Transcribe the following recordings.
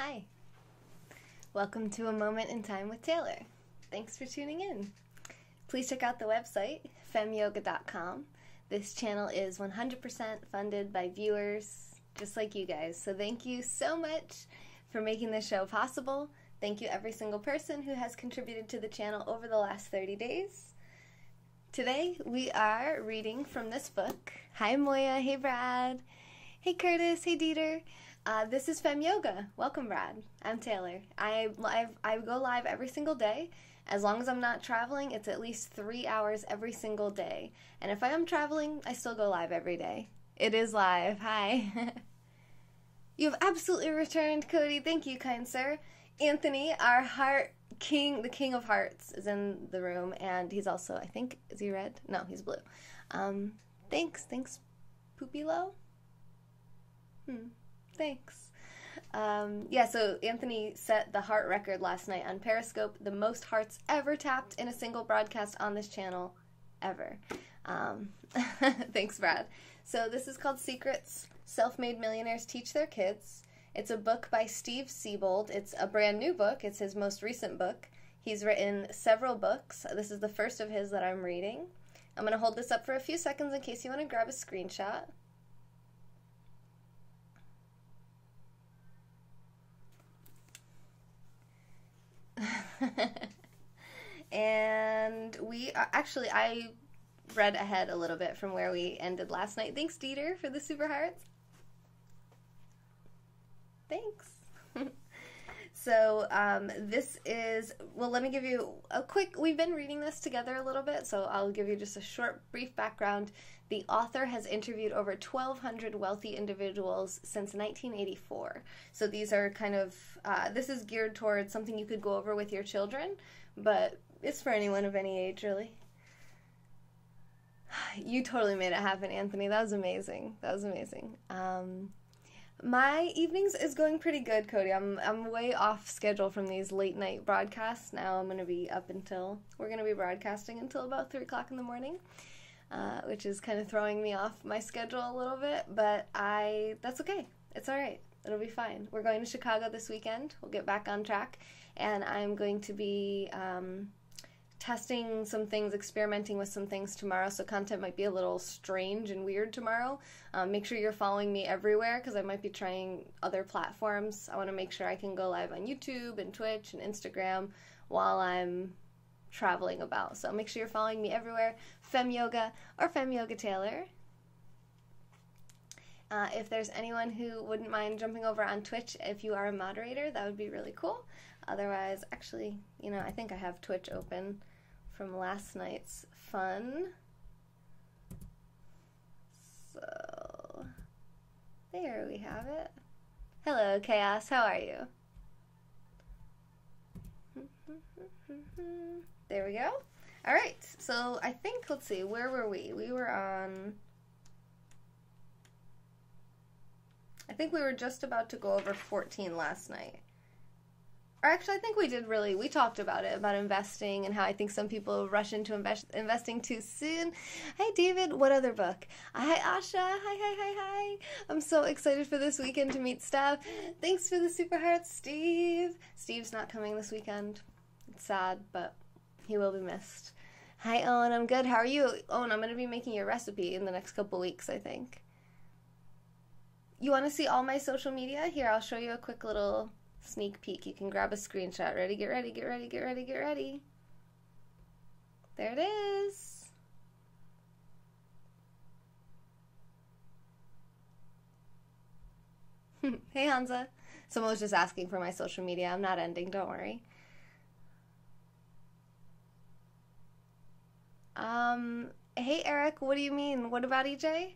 Hi. Welcome to A Moment in Time with Taylor. Thanks for tuning in. Please check out the website, femyoga.com. This channel is 100% funded by viewers just like you guys. So thank you so much for making this show possible. Thank you every single person who has contributed to the channel over the last 30 days. Today we are reading from this book. Hi Moya, hey Brad, hey Curtis, hey Dieter. This is Fem Yoga. Welcome, Brad. I'm Taylor. I go live every single day. As long as I'm not traveling, it's at least 3 hours every single day. And if I am traveling, I still go live every day. It is live. Hi. You have absolutely returned, Cody. Thank you, kind sir. Anthony, our heart king, the king of hearts, is in the room. And he's also, I think, is he red? No, he's blue. Thanks, Poopilo. Thanks. Yeah, so Anthony set the heart record last night on Periscope, the most hearts ever tapped in a single broadcast on this channel, ever. Thanks, Brad. So this is called Secrets Self-Made Millionaires Teach Their Kids. It's a book by Steve Siebold. It's a brand new book. It's his most recent book. He's written several books. This is the first of his that I'm reading. I'm going to hold this up for a few seconds in case you want to grab a screenshot. And we are, actually, I read ahead a little bit from where we ended last night. Thanks, Dieter, for the super hearts. Thanks. So this is, well, let me give you a quick, we've been reading this together a little bit, so I'll give you just a short, brief background. The author has interviewed over 1,200 wealthy individuals since 1984. So these are kind of, this is geared towards something you could go over with your children, but it's for anyone of any age, really. You totally made it happen, Anthony. That was amazing. That was amazing. My evenings is going pretty good, Cody. I'm way off schedule from these late night broadcasts. Now I'm going to be up until, we're going to be broadcasting until about 3 o'clock in the morning, which is kind of throwing me off my schedule a little bit, but that's okay. It's all right. It'll be fine. We're going to Chicago this weekend. We'll get back on track, and I'm going to be testing some things, experimenting with some things tomorrow, so content might be a little strange and weird tomorrow. Make sure you're following me everywhere because I might be trying other platforms. I want to make sure I can go live on YouTube and Twitch and Instagram while I'm traveling about. So make sure you're following me everywhere, Fem Yoga or Fem Yoga Taylor. If there's anyone who wouldn't mind jumping over on Twitch, if you are a moderator, that would be really cool. Otherwise, actually, you know, I think I have Twitch open from last night's fun. So, there we have it. Hello, Chaos. How are you? There we go. All right. So, I think, let's see, where were we? We were on, I think we were just about to go over 14 last night. Or actually, I think we did really, we talked about it, about investing and how I think some people rush into investing too soon. Hi, David. What other book? Hi, Asha. Hi. I'm so excited for this weekend to meet Steph. Thanks for the super hearts, Steve. Steve's not coming this weekend. It's sad, but he will be missed. Hi, Owen. I'm good. How are you? Owen, I'm going to be making your recipe in the next couple weeks, I think. You want to see all my social media? Here, I'll show you a quick little sneak peek. You can grab a screenshot. Ready, get ready, get ready, get ready, get ready. There it is. Hey, Hansa. Someone was just asking for my social media. I'm not ending, don't worry. Hey, Eric, what do you mean? What about EJ?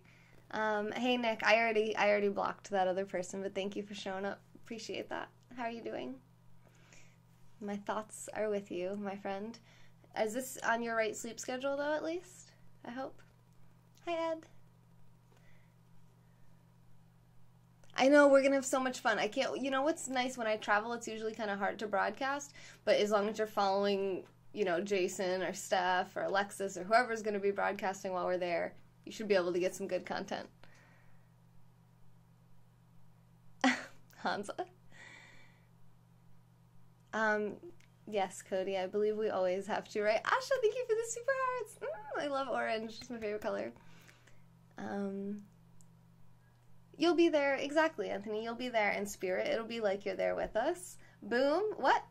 Hey, Nick, I already blocked that other person, but thank you for showing up. Appreciate that. How are you doing? My thoughts are with you, my friend. Is this on your right sleep schedule, though, at least? I hope. Hi, Ed. I know, we're going to have so much fun. I can't, you know what's nice when I travel? It's usually kind of hard to broadcast, but as long as you're following, you know, Jason or Steph or Alexis or whoever's going to be broadcasting while we're there, you should be able to get some good content. Hansa. Yes, Cody, I believe we always have to, right? Asha, thank you for the super hearts. I love orange. It's my favorite color. You'll be there, exactly, Anthony. You'll be there in spirit. It'll be like you're there with us. Boom. What?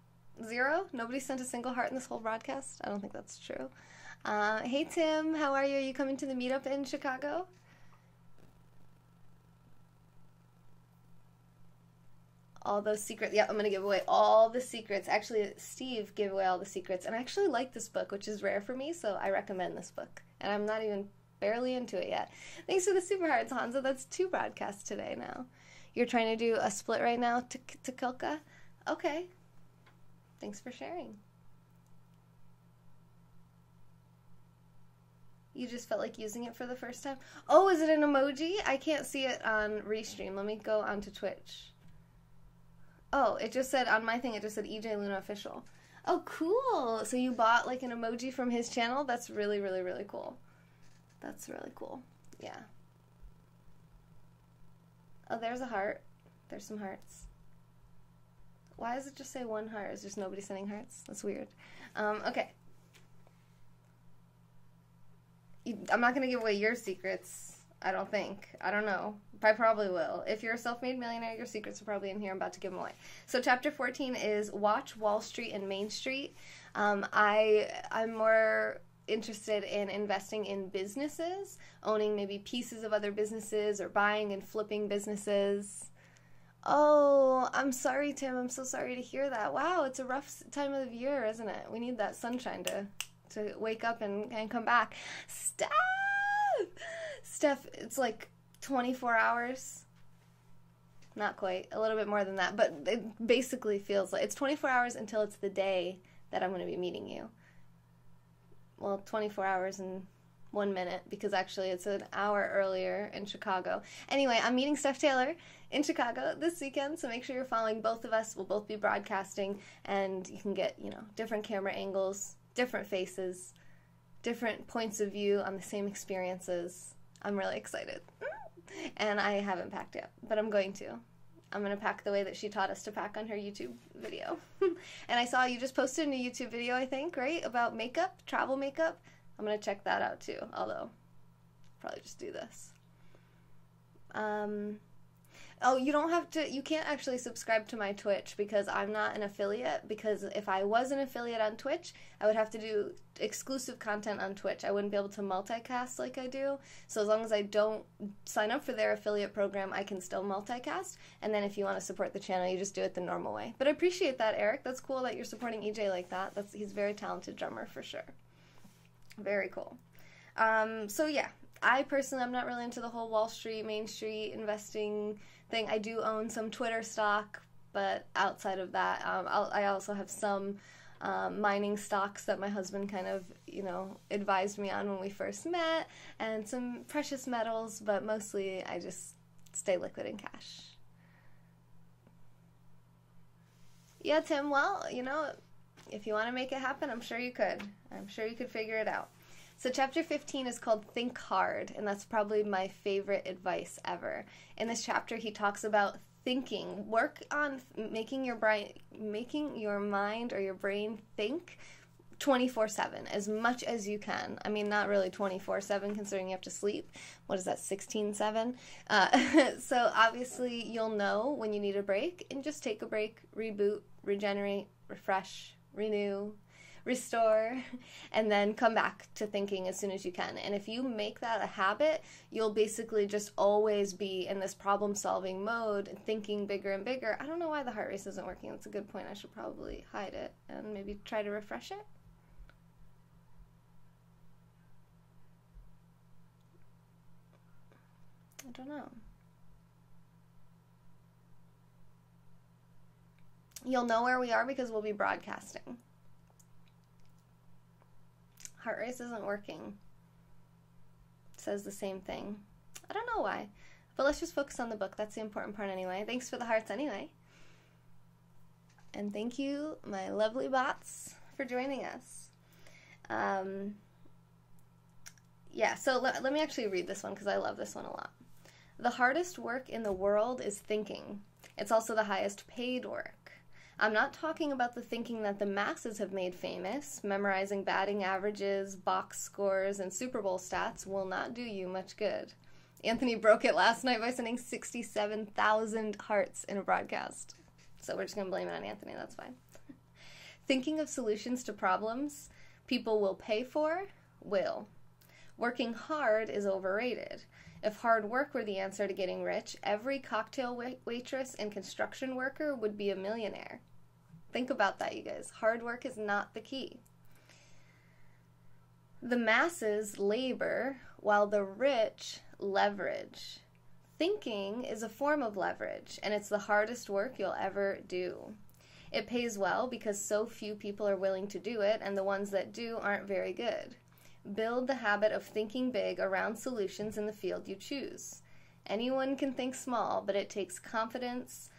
0? Nobody sent a single heart in this whole broadcast? I don't think that's true. Hey, Tim. How are you? Are you coming to the meetup in Chicago? All those secrets. Yeah, I'm going to give away all the secrets. Actually, Steve gave away all the secrets. And I actually like this book, which is rare for me, so I recommend this book. And I'm not even barely into it yet. Thanks for the super hearts, Hansa. That's 2 broadcasts today now. You're trying to do a split right now to Kilka? Okay. Thanks for sharing. You just felt like using it for the first time? Oh, is it an emoji? I can't see it on Restream. Let me go onto Twitch. Oh, it just said, on my thing, it just said EJ Luna Official. Oh, cool. So you bought like an emoji from his channel? That's really, really, really cool. That's really cool. Yeah. Oh, there's a heart. There's some hearts. Why does it just say 1 heart? Is just nobody sending hearts? That's weird. Okay. I'm not going to give away your secrets, I don't think. I don't know. I probably will. If you're a self-made millionaire, your secrets are probably in here. I'm about to give them away. So chapter 14 is Watch Wall Street and Main Street. I'm more interested in investing in businesses, owning maybe pieces of other businesses or buying and flipping businesses. Oh, I'm sorry, Tim. I'm so sorry to hear that. Wow, it's a rough time of the year, isn't it? We need that sunshine to wake up and come back. Steph, it's like 24 hours. Not quite. A little bit more than that. But it basically feels like it's 24 hours until it's the day that I'm going to be meeting you. Well, 24 hours and 1 minute, because actually it's an hour earlier in Chicago. Anyway, I'm meeting Steph Taylor in Chicago this weekend, so make sure you're following both of us. We'll both be broadcasting, and you can get, different camera angles, different faces, different points of view on the same experiences. I'm really excited. And I haven't packed yet, but I'm going to. I'm going to pack the way that she taught us to pack on her YouTube video. And I saw you just posted a new YouTube video, I think, right? About makeup, travel makeup. I'm going to check that out too, although probably just do this. Oh, you don't have to, you can't actually subscribe to my Twitch because I'm not an affiliate, because if I was an affiliate on Twitch, I would have to do exclusive content on Twitch. I wouldn't be able to multicast like I do. So as long as I don't sign up for their affiliate program, I can still multicast. And then if you want to support the channel, you just do it the normal way. But I appreciate that, Eric. That's cool that you're supporting EJ like that. He's a very talented drummer for sure. Very cool. So yeah, I personally, I'm not really into the whole Wall Street, Main Street investing thing. I do own some Twitter stock, but outside of that, I also have some mining stocks that my husband kind of, advised me on when we first met, and some precious metals, but mostly I just stay liquid in cash. Yeah, Tim, well, if you want to make it happen, I'm sure you could. I'm sure you could figure it out. So chapter 15 is called Think Hard, and that's probably my favorite advice ever. In this chapter, he talks about thinking. Work on making your mind or your brain think 24/7, as much as you can. I mean, not really 24/7, considering you have to sleep. What is that, 16/7? So obviously, you'll know when you need a break, and just take a break, reboot, regenerate, refresh, renew, restore, and then come back to thinking as soon as you can. And if you make that a habit, you'll basically just always be in this problem-solving mode, thinking bigger and bigger. I don't know why the heart race isn't working. That's a good point. I should probably hide it and maybe try to refresh it. I don't know. You'll know where we are because we'll be broadcasting. Heart race isn't working. It says the same thing. I don't know why. But let's just focus on the book. That's the important part anyway. Thanks for the hearts anyway. And thank you, my lovely bots, for joining us. Yeah, so let me actually read this one because I love this one a lot. The hardest work in the world is thinking. It's also the highest paid work. I'm not talking about the thinking that the masses have made famous. Memorizing batting averages, box scores, and Super Bowl stats will not do you much good. Anthony broke it last night by sending 67,000 hearts in a broadcast. So we're just going to blame it on Anthony, that's fine. Thinking of solutions to problems people will pay for, will. Working hard is overrated. If hard work were the answer to getting rich, every cocktail waitress and construction worker would be a millionaire. Think about that, you guys. Hard work is not the key. The masses labor, while the rich leverage. Thinking is a form of leverage, and it's the hardest work you'll ever do. It pays well because so few people are willing to do it, and the ones that do aren't very good. Build the habit of thinking big around solutions in the field you choose. Anyone can think small, but it takes confidence,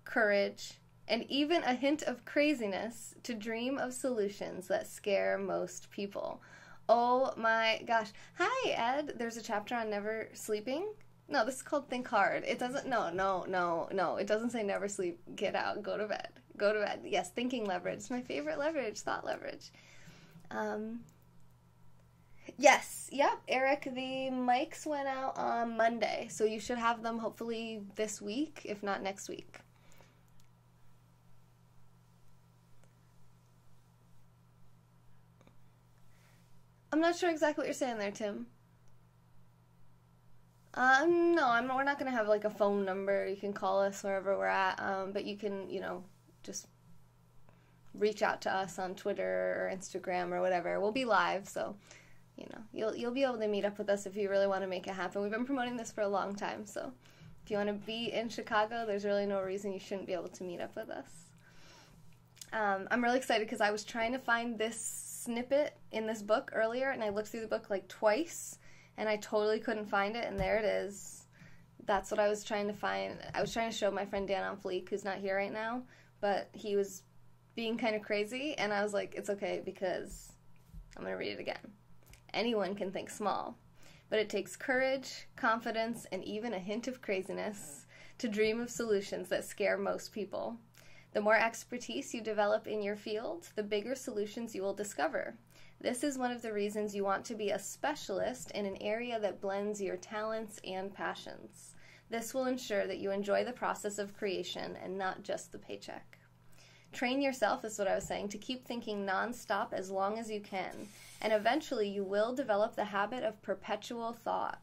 courage, and even a hint of craziness to dream of solutions that scare most people. Oh my gosh. Hi, Ed. There's a chapter on never sleeping. No, this is called Think Hard. It doesn't, no. It doesn't say never sleep, get out, go to bed. Go to bed. Yes, thinking leverage. It's my favorite leverage, thought leverage. Yes, yep, Eric, the mics went out on Monday, so you should have them hopefully this week, if not next week. I'm not sure exactly what you're saying there, Tim. No, we're not going to have like a phone number. You can call us wherever we're at, but you can, just reach out to us on Twitter or Instagram or whatever. We'll be live, so... you'll be able to meet up with us if you really want to make it happen. We've been promoting this for a long time, so if you want to be in Chicago, there's really no reason you shouldn't be able to meet up with us. I'm really excited because I was trying to find this snippet in this book earlier, and I looked through the book like twice, and I totally couldn't find it, and there it is. That's what I was trying to find. I was trying to show my friend Dan on Fleek, who's not here right now, but he was being kind of crazy, and I was like, it's okay because I'm going to read it again. Anyone can think small, but it takes courage, confidence, and even a hint of craziness to dream of solutions that scare most people. The more expertise you develop in your field, the bigger solutions you will discover. This is one of the reasons you want to be a specialist in an area that blends your talents and passions. This will ensure that you enjoy the process of creation and not just the paycheck. Train yourself, is what I was saying, to keep thinking nonstop as long as you can, and eventually you will develop the habit of perpetual thought.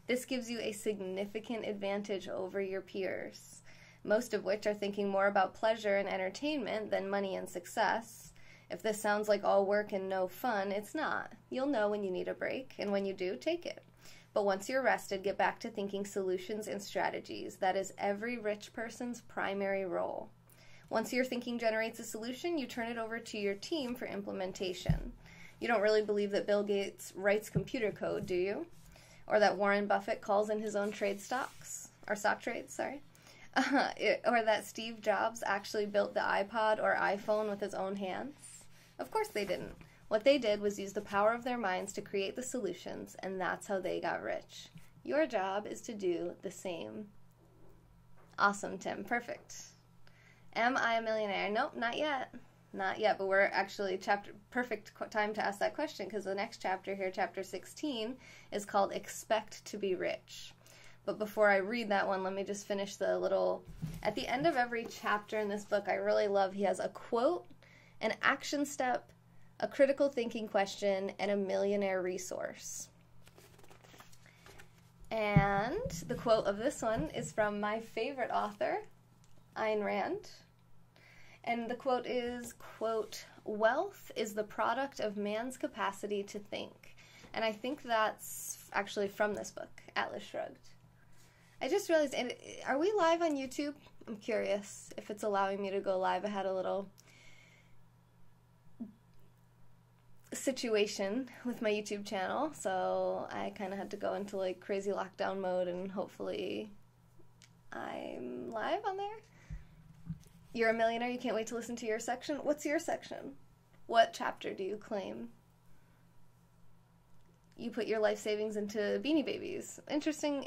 This gives you a significant advantage over your peers, most of which are thinking more about pleasure and entertainment than money and success. If this sounds like all work and no fun, it's not. You'll know when you need a break, and when you do, take it. But once you're rested, get back to thinking solutions and strategies. That is every rich person's primary role. Once your thinking generates a solution, you turn it over to your team for implementation. You don't really believe that Bill Gates writes computer code, do you? Or that Warren Buffett calls in his own stock trades, sorry. Or that Steve Jobs actually built the iPod or iPhone with his own hands? Of course they didn't. What they did was use the power of their minds to create the solutions, and that's how they got rich. Your job is to do the same. Awesome, Tim. Perfect. Am I a millionaire? Nope, not yet. Not yet, but we're actually perfect time to ask that question, because the next chapter here, chapter 16, is called Expect to be Rich. But before I read that one, let me just finish the little... At the end of every chapter in this book, I really love, he has a quote, an action step, a critical thinking question, and a millionaire resource. And the quote of this one is from my favorite author, Ayn Rand. And the quote is, quote, "Wealth is the product of man's capacity to think." And I think that's actually from this book, Atlas Shrugged. I just realized, are we live on YouTube? I'm curious if it's allowing me to go live. I had a little situation with my YouTube channel, so I kind of had to go into like crazy lockdown mode, and hopefully I'm live on there. You're a millionaire, you can't wait to listen to your section. What's your section? What chapter do you claim? You put your life savings into Beanie Babies. Interesting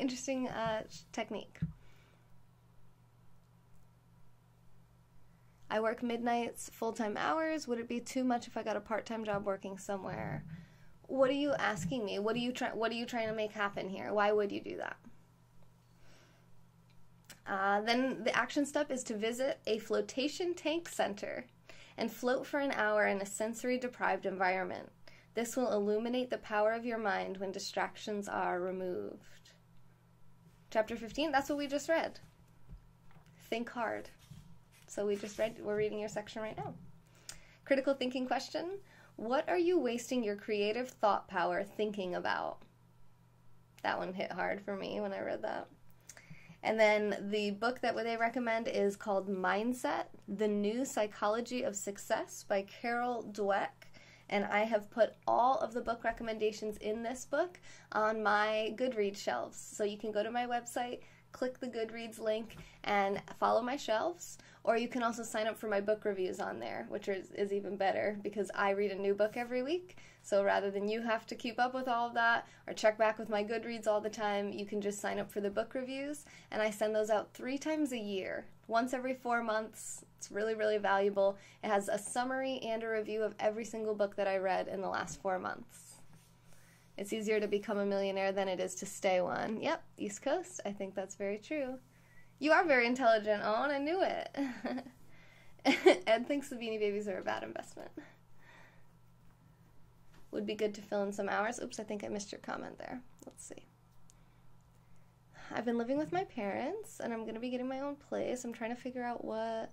technique. I work midnights, full-time hours. Would it be too much if I got a part-time job working somewhere? What are you asking me? What are you trying to make happen here? Why would you do that? Then the action step is to visit a flotation tank center and float for an hour in a sensory-deprived environment. This will illuminate the power of your mind when distractions are removed. Chapter 15, that's what we just read. Think hard. So we're reading your section right now. Critical thinking question. What are you wasting your creative thought power thinking about? That one hit hard for me when I read that. And then the book that they recommend is called Mindset, The New Psychology of Success by Carol Dweck. And I have put all of the book recommendations in this book on my Goodreads shelves. So you can go to my website, click the Goodreads link, and follow my shelves. Or you can also sign up for my book reviews on there, which is even better because I read a new book every week. So rather than you have to keep up with all of that or check back with my Goodreads all the time, you can just sign up for the book reviews. And I send those out 3 times a year, once every 4 months. It's really, really valuable. It has a summary and a review of every single book that I read in the last 4 months. It's easier to become a millionaire than it is to stay one. Yep, East Coast. I think that's very true. You are very intelligent, Owen. I knew it. Ed thinks the Beanie Babies are a bad investment. Would be good to fill in some hours. Oops, I think I missed your comment there. Let's see. I've been living with my parents, and I'm going to be getting my own place. I'm trying to figure out what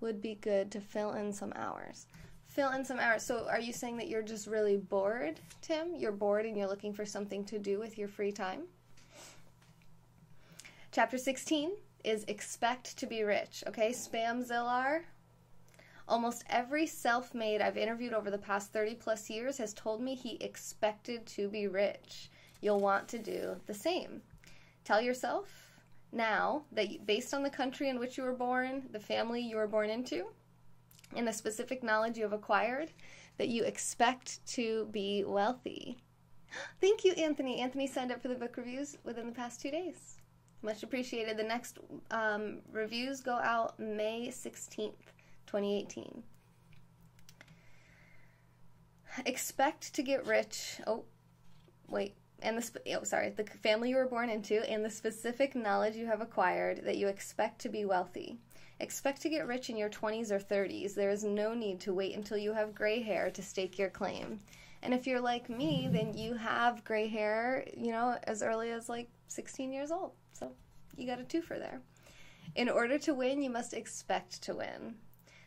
would be good to fill in some hours. Fill in some hours. So are you saying that you're just really bored, Tim? You're bored and you're looking for something to do with your free time? Chapter 16 is Expect to be Rich. Okay, Spam Zillar. Almost every self-made I've interviewed over the past 30 plus years has told me he expected to be rich. You'll want to do the same. Tell yourself now that based on the country in which you were born, the family you were born into, and the specific knowledge you have acquired, that you expect to be wealthy. Thank you, Anthony. Anthony signed up for the book reviews within the past 2 days. Much appreciated. The next reviews go out May 16th, 2018. Expect to get rich. Oh, wait. And the family you were born into and the specific knowledge you have acquired that you expect to be wealthy. Expect to get rich in your 20s or 30s. There is no need to wait until you have gray hair to stake your claim. And if you're like me, then you have gray hair, as early as like 16 years old. So you got a twofer there. In order to win, you must expect to win.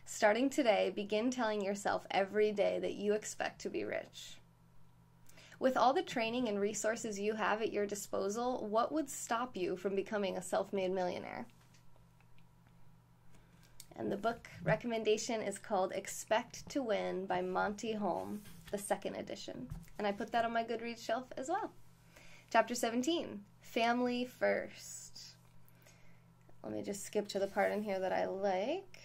Starting today, begin telling yourself every day that you expect to be rich. With all the training and resources you have at your disposal, what would stop you from becoming a self-made millionaire? And the book recommendation is called Expect to Win by Monty Holm, the 2nd edition. And I put that on my Goodreads shelf as well. Chapter 17, Family First. Let me just skip to the part in here that I like.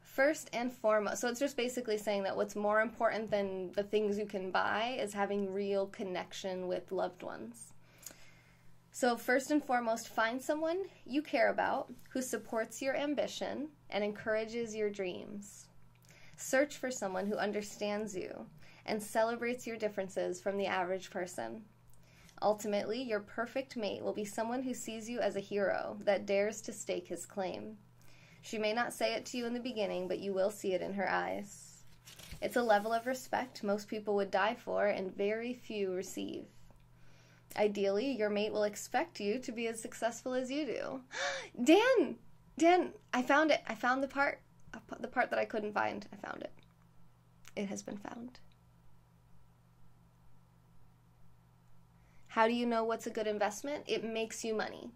First and foremost, so it's just basically saying that what's more important than the things you can buy is having real connection with loved ones. So first and foremost, find someone you care about who supports your ambition and encourages your dreams. Search for someone who understands you and celebrates your differences from the average person. Ultimately, your perfect mate will be someone who sees you as a hero that dares to stake his claim. She may not say it to you in the beginning, but you will see it in her eyes. It's a level of respect most people would die for and very few receive. Ideally, your mate will expect you to be as successful as you do. Dan, I found it. I found the part that I couldn't find. I found it. It has been found. How do you know what's a good investment? It makes you money.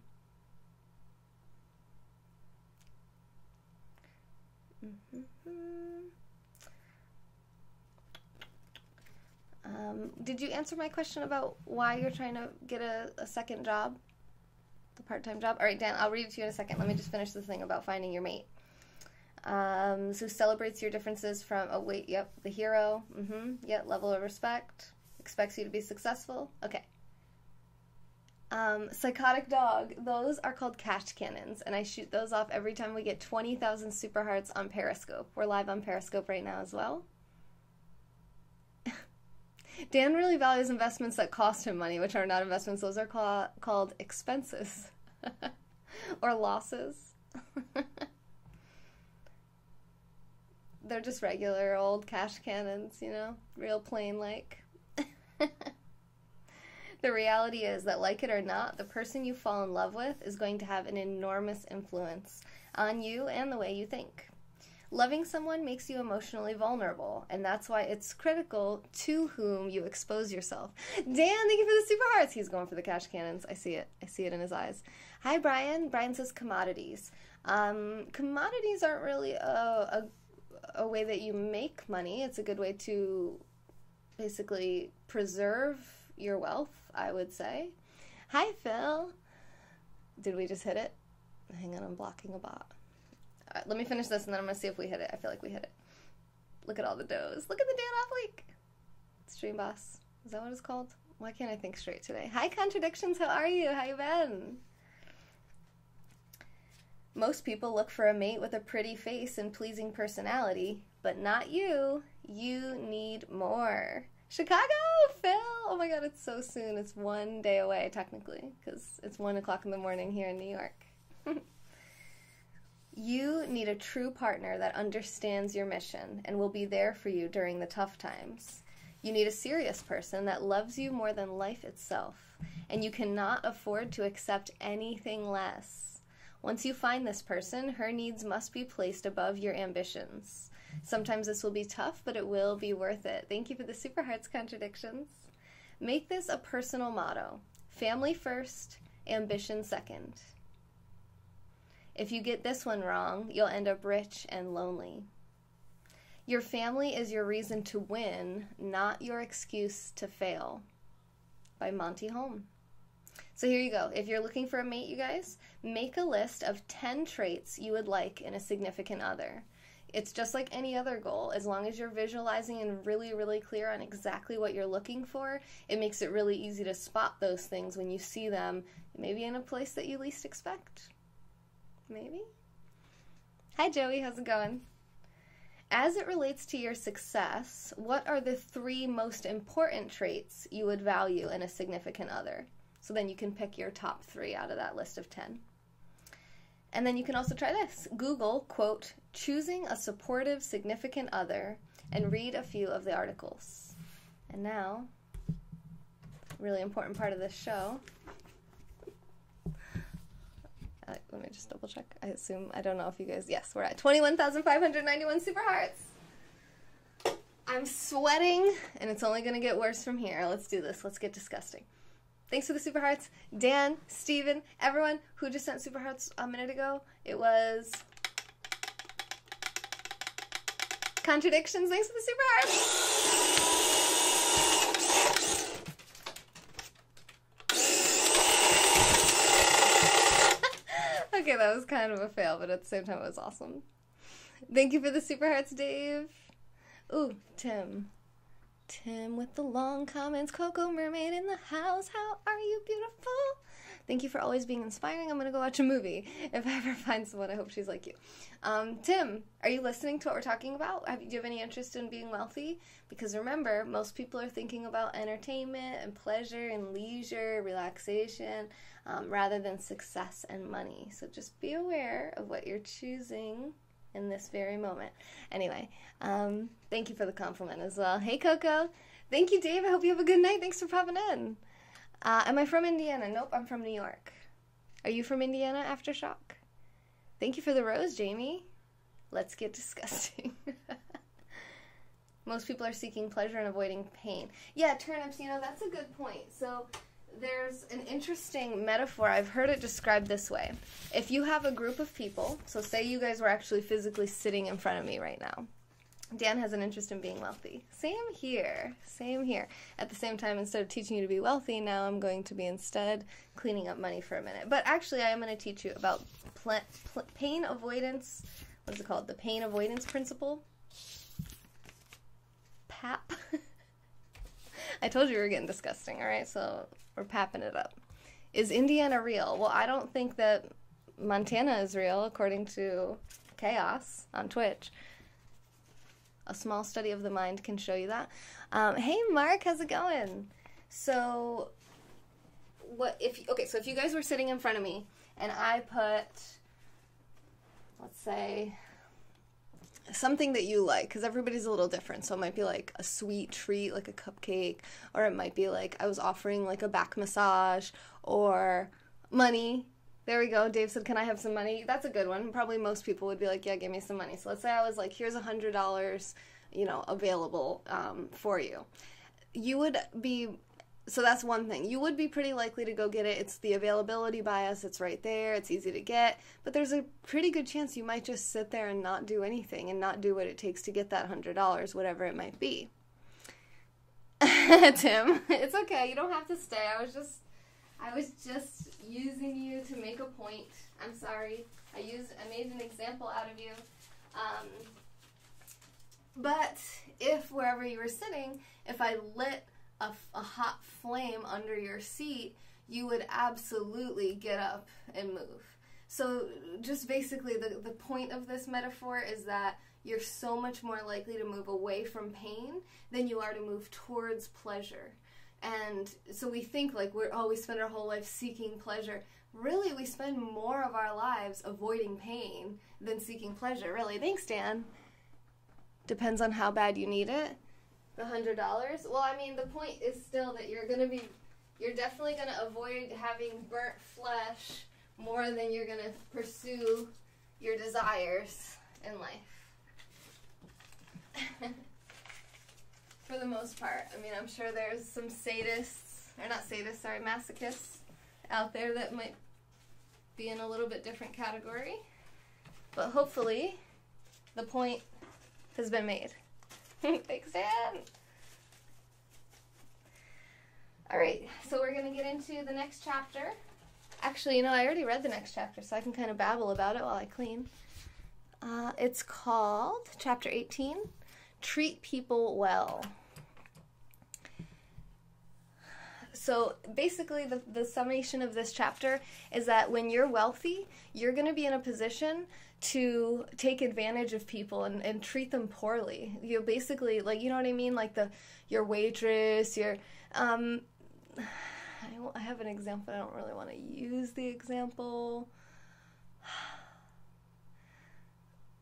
Did you answer my question about why you're trying to get a second job, the part-time job? All right, Dan, I'll read it to you in a second. Let me just finish this thing about finding your mate. So celebrates your differences from, the hero, level of respect, expects you to be successful. Okay. Psychotic dog. Those are called cash cannons, and I shoot those off every time we get 20,000 super hearts on Periscope. We're live on Periscope right now as well. Dan really values investments that cost him money, which are not investments. Those are called expenses or losses. They're just regular old cash cannons, you know, real plain like. The reality is that, like it or not, the person you fall in love with is going to have an enormous influence on you and the way you think. Loving someone makes you emotionally vulnerable, and that's why it's critical to whom you expose yourself. Dan, thank you for the super hearts. He's going for the cash cannons. I see it. I see it in his eyes. Hi, Brian. Brian says commodities. Commodities aren't really a way that you make money. It's a good way to basically preserve your wealth, I would say. Hi, Phil. Did we just hit it? Hang on, I'm blocking a bot. All right, let me finish this and then I'm going to see if we hit it. I feel like we hit it. Look at all the does. Look at the Dan off week. Stream boss. Is that what it's called? Why can't I think straight today? Hi, Contradictions. How are you? How you been? Most people look for a mate with a pretty face and pleasing personality, but not you. You need more. Chicago, Phil! Oh my god, it's so soon. It's 1 day away, technically, because it's 1 o'clock in the morning here in New York. You need a true partner that understands your mission and will be there for you during the tough times. You need a serious person that loves you more than life itself, and you cannot afford to accept anything less. Once you find this person, her needs must be placed above your ambitions. Sometimes this will be tough, but it will be worth it. Thank you for the super hearts, Contradictions. Make this a personal motto. Family first, ambition second. If you get this one wrong, you'll end up rich and lonely. Your family is your reason to win, not your excuse to fail. By Monty Holm. So here you go. If you're looking for a mate, you guys, make a list of 10 traits you would like in a significant other. It's just like any other goal. As long as you're visualizing and really, really clear on exactly what you're looking for, it makes it really easy to spot those things when you see them, maybe in a place that you least expect. Maybe? Hi, Joey. How's it going? As it relates to your success, what are the 3 most important traits you would value in a significant other? So then you can pick your top 3 out of that list of 10. And then you can also try this. Google, quote, choosing a supportive significant other, and read a few of the articles. And now, really important part of this show. Let me just double check. I don't know if you guys, yes, we're at 21,591 super hearts. I'm sweating, and it's only going to get worse from here. Let's do this. Let's get disgusting. Thanks for the super hearts. Dan, Steven, everyone who just sent super hearts a minute ago. It was Contradictions. Thanks for the super hearts. Okay, that was kind of a fail, but at the same time it was awesome. Thank you for the super hearts, Dave. Ooh, Tim. Tim with the long comments. Coco Mermaid in the house. How are you, beautiful? Thank you for always being inspiring. I'm going to go watch a movie. If I ever find someone, I hope she's like you. Tim, are you listening to what we're talking about? Do you have any interest in being wealthy? Because remember, most people are thinking about entertainment and pleasure and leisure, relaxation, rather than success and money. So just be aware of what you're choosing in this very moment. Anyway, thank you for the compliment as well. Hey, Coco. Thank you, Dave. I hope you have a good night. Thanks for popping in. Am I from Indiana? Nope, I'm from New York. Are you from Indiana, Aftershock? Thank you for the rose, Jamie. Let's get disgusting. Most people are seeking pleasure and avoiding pain. Yeah, turnips, that's a good point. So there's an interesting metaphor. I've heard it described this way. If you have a group of people, so say you guys were actually physically sitting in front of me right now. Dan has an interest in being wealthy. Same here. Same here. At the same time, instead of teaching you to be wealthy, now I'm going to be instead cleaning up money for a minute. But actually, I am going to teach you about pain avoidance. What is it called? The pain avoidance principle. PAP. I told you we were getting disgusting, all right? So we're papping it up. Is Indiana real? Well, I don't think that Montana is real, according to Chaos on Twitch. A small study of the mind can show you that. Hey, Mark, how's it going? So, so if you guys were sitting in front of me, and I put, let's say, something that you like, because everybody's a little different, so it might be like a sweet treat, like a cupcake, or it might be like I was offering like a back massage, or money. There we go. Dave said, can I have some money? That's a good one. Probably most people would be like, yeah, give me some money. So let's say I was like, here's $100, available for you. You would be, so that's one thing. You would be pretty likely to go get it. It's the availability bias. It's right there. It's easy to get. But there's a pretty good chance you might just sit there and not do anything and not do what it takes to get that $100, whatever it might be. Tim, it's okay. You don't have to stay. I was just using you to make a point. I'm sorry. I made an example out of you. But if wherever you were sitting, if I lit a hot flame under your seat, you would absolutely get up and move. So just basically the point of this metaphor is that you're so much more likely to move away from pain than you are to move towards pleasure. And so we think like we spend our whole life seeking pleasure. Really, we spend more of our lives avoiding pain than seeking pleasure. Really, thanks, Dan. Depends on how bad you need it. The $100. Well, I mean, the point is still that you're definitely gonna avoid having burnt flesh more than you're gonna pursue your desires in life. For the most part. I mean, I'm sure there's some masochists out there that might be in a little bit different category. But hopefully, the point has been made. Thanks, Dan. Alright, so we're going to get into the next chapter. Actually, I already read the next chapter, so I can kind of babble about it while I clean. It's called, chapter 18, Treat People Well. So basically the summation of this chapter is that when you're wealthy, you're going to be in a position to take advantage of people and treat them poorly. You basically, like, you know what I mean? Like your waitress, I have an example. I don't really want to use the example.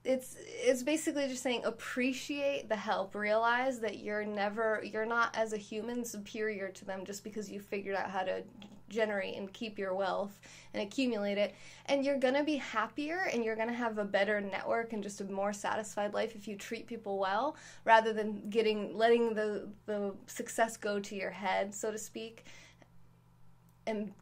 It's basically just saying appreciate the help. Realize that you're not as a human superior to them just because you figured out how to generate and keep your wealth and accumulate it. And you're going to be happier and you're going to have a better network and just a more satisfied life if you treat people well rather than letting the success go to your head, so to speak. And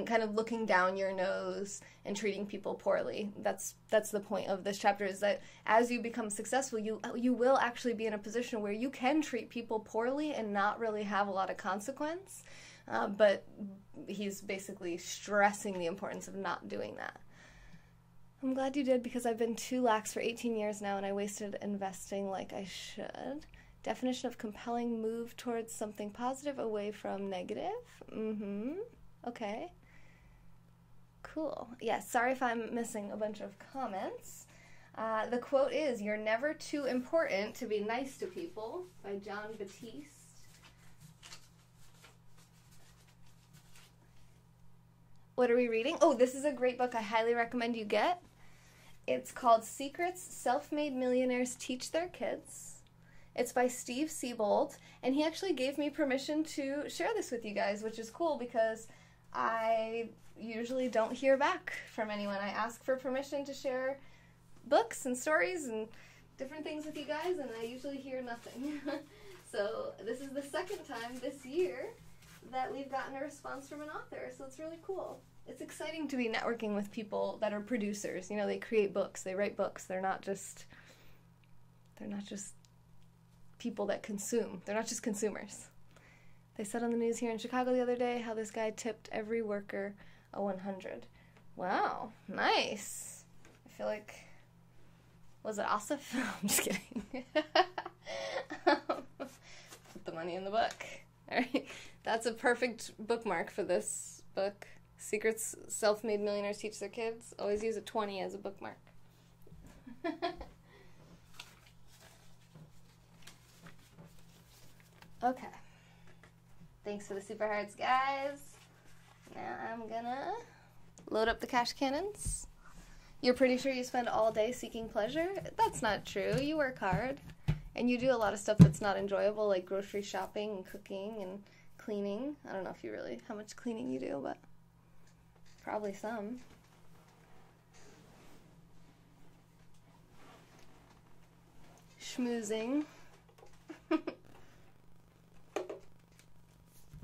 kind of looking down your nose and treating people poorly. That's the point of this chapter, is that as you become successful, you will actually be in a position where you can treat people poorly and not really have a lot of consequence. But he's basically stressing the importance of not doing that. I'm glad you did, because I've been too lax for 18 years now and I wasted investing like I should. Definition of compelling: move towards something positive away from negative. Okay. Cool. Yeah, sorry if I'm missing a bunch of comments. The quote is, "You're never too important to be nice to people," by John Batiste. What are we reading? Oh, this is a great book I highly recommend you get. It's called Secrets Self-Made Millionaires Teach Their Kids. It's by Steve Siebold, and he actually gave me permission to share this with you guys, which is cool because I usually don't hear back from anyone. I ask for permission to share books and stories and different things with you guys, and I usually hear nothing. So this is the second time this year that we've gotten a response from an author, so it's really cool. It's exciting to be networking with people that are producers. They create books, they write books. They're not just people that consume. They're not just consumers. They said on the news here in Chicago the other day how this guy tipped every worker a 100. Wow, nice. I feel like, was it Asif? I'm just kidding. Put the money in the book. All right, that's a perfect bookmark for this book. Secrets self-made millionaires teach their kids. Always use a 20 as a bookmark. Okay. Thanks for the super hearts, guys. Now I'm gonna load up the cash cannons. You're pretty sure you spend all day seeking pleasure? That's not true. You work hard. And you do a lot of stuff that's not enjoyable, like grocery shopping and cooking and cleaning. I don't know if you really, how much cleaning you do, but probably some. Schmoozing.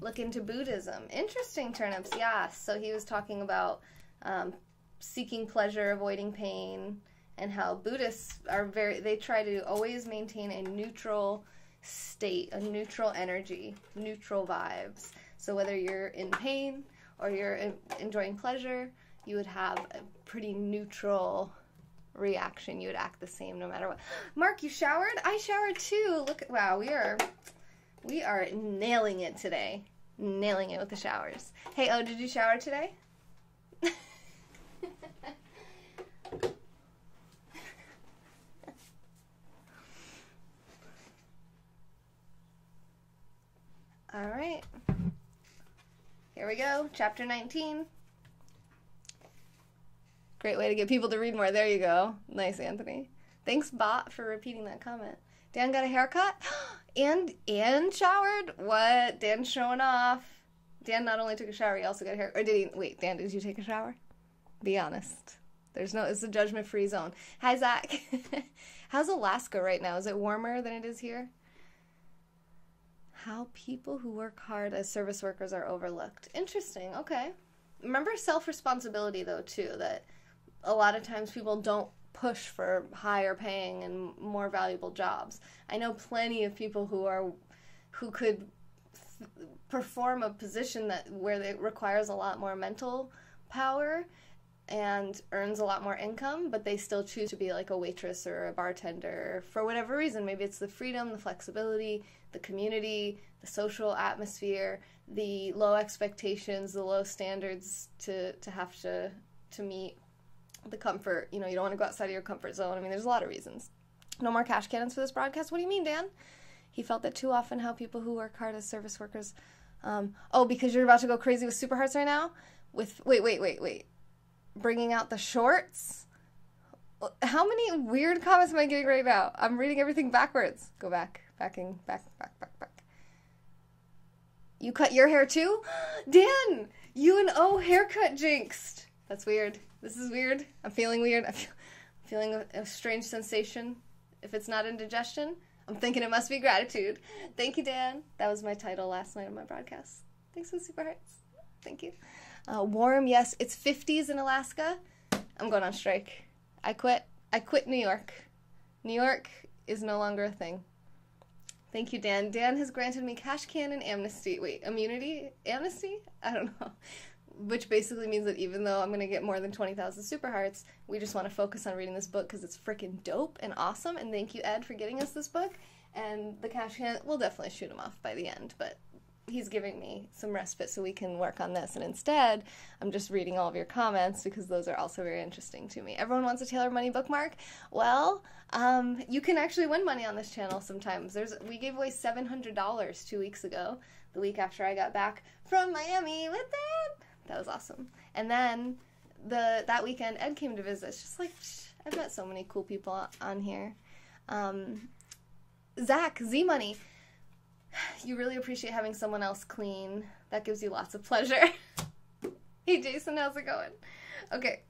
Look into Buddhism. Interesting, turnips. Yeah. So he was talking about seeking pleasure, avoiding pain, and how Buddhists are they try to always maintain a neutral state, a neutral energy, neutral vibes. So whether you're in pain or you're enjoying pleasure, you would have a pretty neutral reaction. You would act the same no matter what. Mark, you showered? I showered too. Look, wow, we are nailing it today. Nailing it with the showers. Hey, oh, did you shower today? All right. Here we go. Chapter 19. Great way to get people to read more. There you go. Nice, Anthony. Thanks, Bot, for repeating that comment. Dan got a haircut and showered. What? Dan's showing off. Dan not only took a shower, he also got a haircut. Or did he? Wait, Dan, did you take a shower? Be honest. It's a judgment-free zone. Hi, Zach. How's Alaska right now? Is it warmer than it is here? How people who work hard as service workers are overlooked. Interesting. Okay. Remember self-responsibility, though, too, that a lot of times people don't push for higher paying and more valuable jobs. I know plenty of people who could perform a position where it requires a lot more mental power and earns a lot more income, but they still choose to be like a waitress or a bartender for whatever reason. Maybe it's the freedom, the flexibility, the community, the social atmosphere, the low expectations, the low standards to have to meet, the comfort. You know, you don't want to go outside of your comfort zone. I mean, there's a lot of reasons. No more cash cannons for this broadcast? What do you mean, Dan? He felt that too often how people who work hard as service workers... because you're about to go crazy with super hearts right now? Wait. Bringing out the shorts? How many weird comments am I getting right now? I'm reading everything backwards. Go back. Back. You cut your hair too? Dan! You and O haircut jinxed. That's weird. This is weird. I'm feeling weird. I'm feeling a strange sensation. If it's not indigestion, I'm thinking it must be gratitude. Thank you, Dan. That was my title last night on my broadcast. Thanks for the super hearts. Thank you. Warm, yes. It's 50s in Alaska. I'm going on strike. I quit New York. New York is no longer a thing. Thank you, Dan. Dan has granted me cash cannon amnesty. Wait, immunity? Amnesty? I don't know. Which basically means that even though I'm going to get more than 20,000 super hearts, we just want to focus on reading this book because it's freaking dope and awesome. And thank you, Ed, for getting us this book. And the cash cannon, we'll definitely shoot him off by the end, but he's giving me some respite so we can work on this. And instead, I'm just reading all of your comments because those are also very interesting to me. Everyone wants a Taylor Money bookmark? Well, you can actually win money on this channel sometimes. We gave away $700 2 weeks ago, the week after I got back from Miami with Dad. That was awesome. And then that weekend, Ed came to visit. It's just like, I've met so many cool people on here. Zach, Z-Money. You really appreciate having someone else clean. That gives you lots of pleasure. Hey, Jason, how's it going? Okay.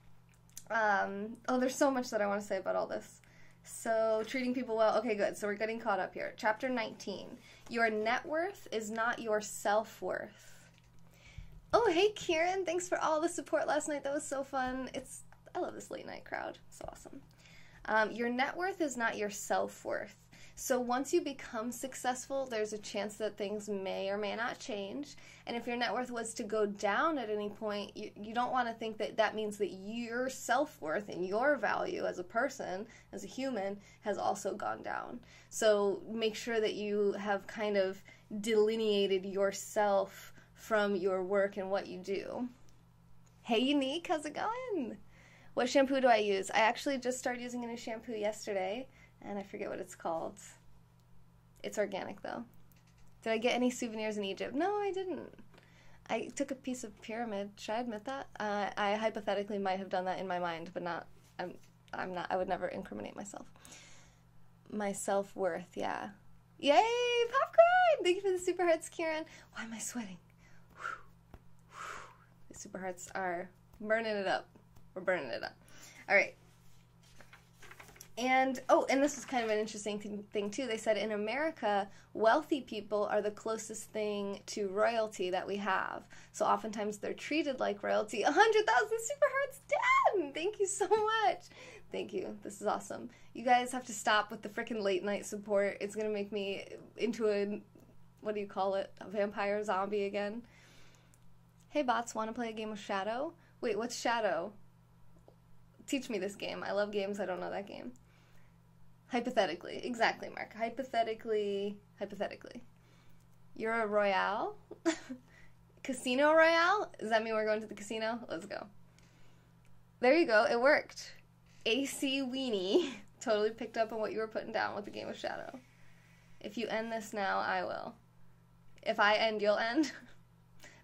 There's so much that I want to say about all this. So, treating people well. Okay, good. So we're getting caught up here. Chapter 19. Your net worth is not your self-worth. Oh, hey, Kieran. Thanks for all the support last night. That was so fun. I love this late night crowd. So awesome. Your net worth is not your self-worth. So once you become successful, there's a chance that things may or may not change. And if your net worth was to go down at any point, you don't want to think that that means that your self-worth and your value as a person, as a human, has also gone down. So make sure that you have kind of delineated yourself from your work and what you do. Hey, Unique, how's it going? What shampoo do I use? I actually just started using a new shampoo yesterday, and I forget what it's called. It's organic, though. Did I get any souvenirs in Egypt? No, I didn't. I took a piece of pyramid. Should I admit that? I hypothetically might have done that in my mind, but not. I'm not. I would never incriminate myself. My self-worth, yeah. Yay, popcorn! Thank you for the super hearts, Kieran. Why am I sweating? The super hearts are burning it up. We're burning it up. All right. And, and this is kind of an interesting thing, too. They said in America, wealthy people are the closest thing to royalty that we have. So oftentimes they're treated like royalty. 100,000 super hearts, Dan! Thank you so much. Thank you. This is awesome. You guys have to stop with the frickin' late night support. It's going to make me into a, what do you call it, a vampire zombie again. Hey, bots, want to play a game of Shadow? Wait, what's Shadow? Teach me this game. I love games. I don't know that game. Hypothetically. Exactly, Mark. Hypothetically. You're a Royale? Casino Royale? Does that mean we're going to the casino? Let's go. There you go. It worked. AC Weenie totally picked up on what you were putting down with the game of Shadow. If you end this now, I will. If I end, you'll end.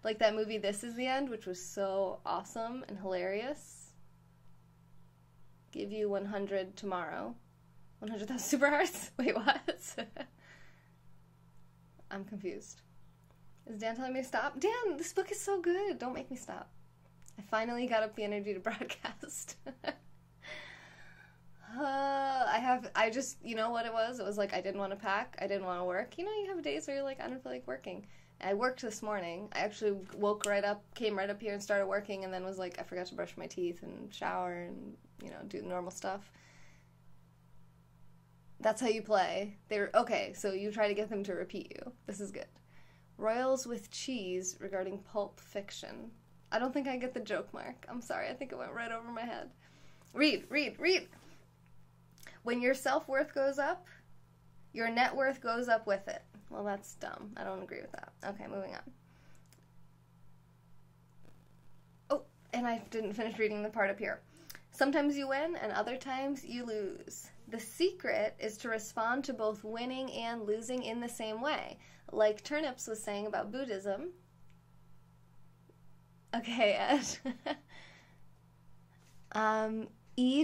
Like that movie This Is the End, which was so awesome and hilarious. Give you 100 tomorrow. 100,000 super hearts? Wait, what? I'm confused. Is Dan telling me to stop? Dan, this book is so good. Don't make me stop. I finally got up the energy to broadcast. I just, you know what it was? It was like I didn't want to pack. I didn't want to work. You know, you have days where you're like, I don't feel like working. I worked this morning. I actually woke right up, came right up here and started working, and then was like, I forgot to brush my teeth and shower and, you know, do the normal stuff. That's how you play. Okay, so you try to get them to repeat you. This is good. Royals with cheese regarding Pulp Fiction. I don't think I get the joke, Mark. I'm sorry. I think it went right over my head. Read. When your self-worth goes up, your net worth goes up with it. Well, that's dumb. I don't agree with that. Okay, moving on. Oh, and I didn't finish reading the part up here. Sometimes you win, and other times you lose. The secret is to respond to both winning and losing in the same way. Like Turnips was saying about Buddhism. Okay, Ed.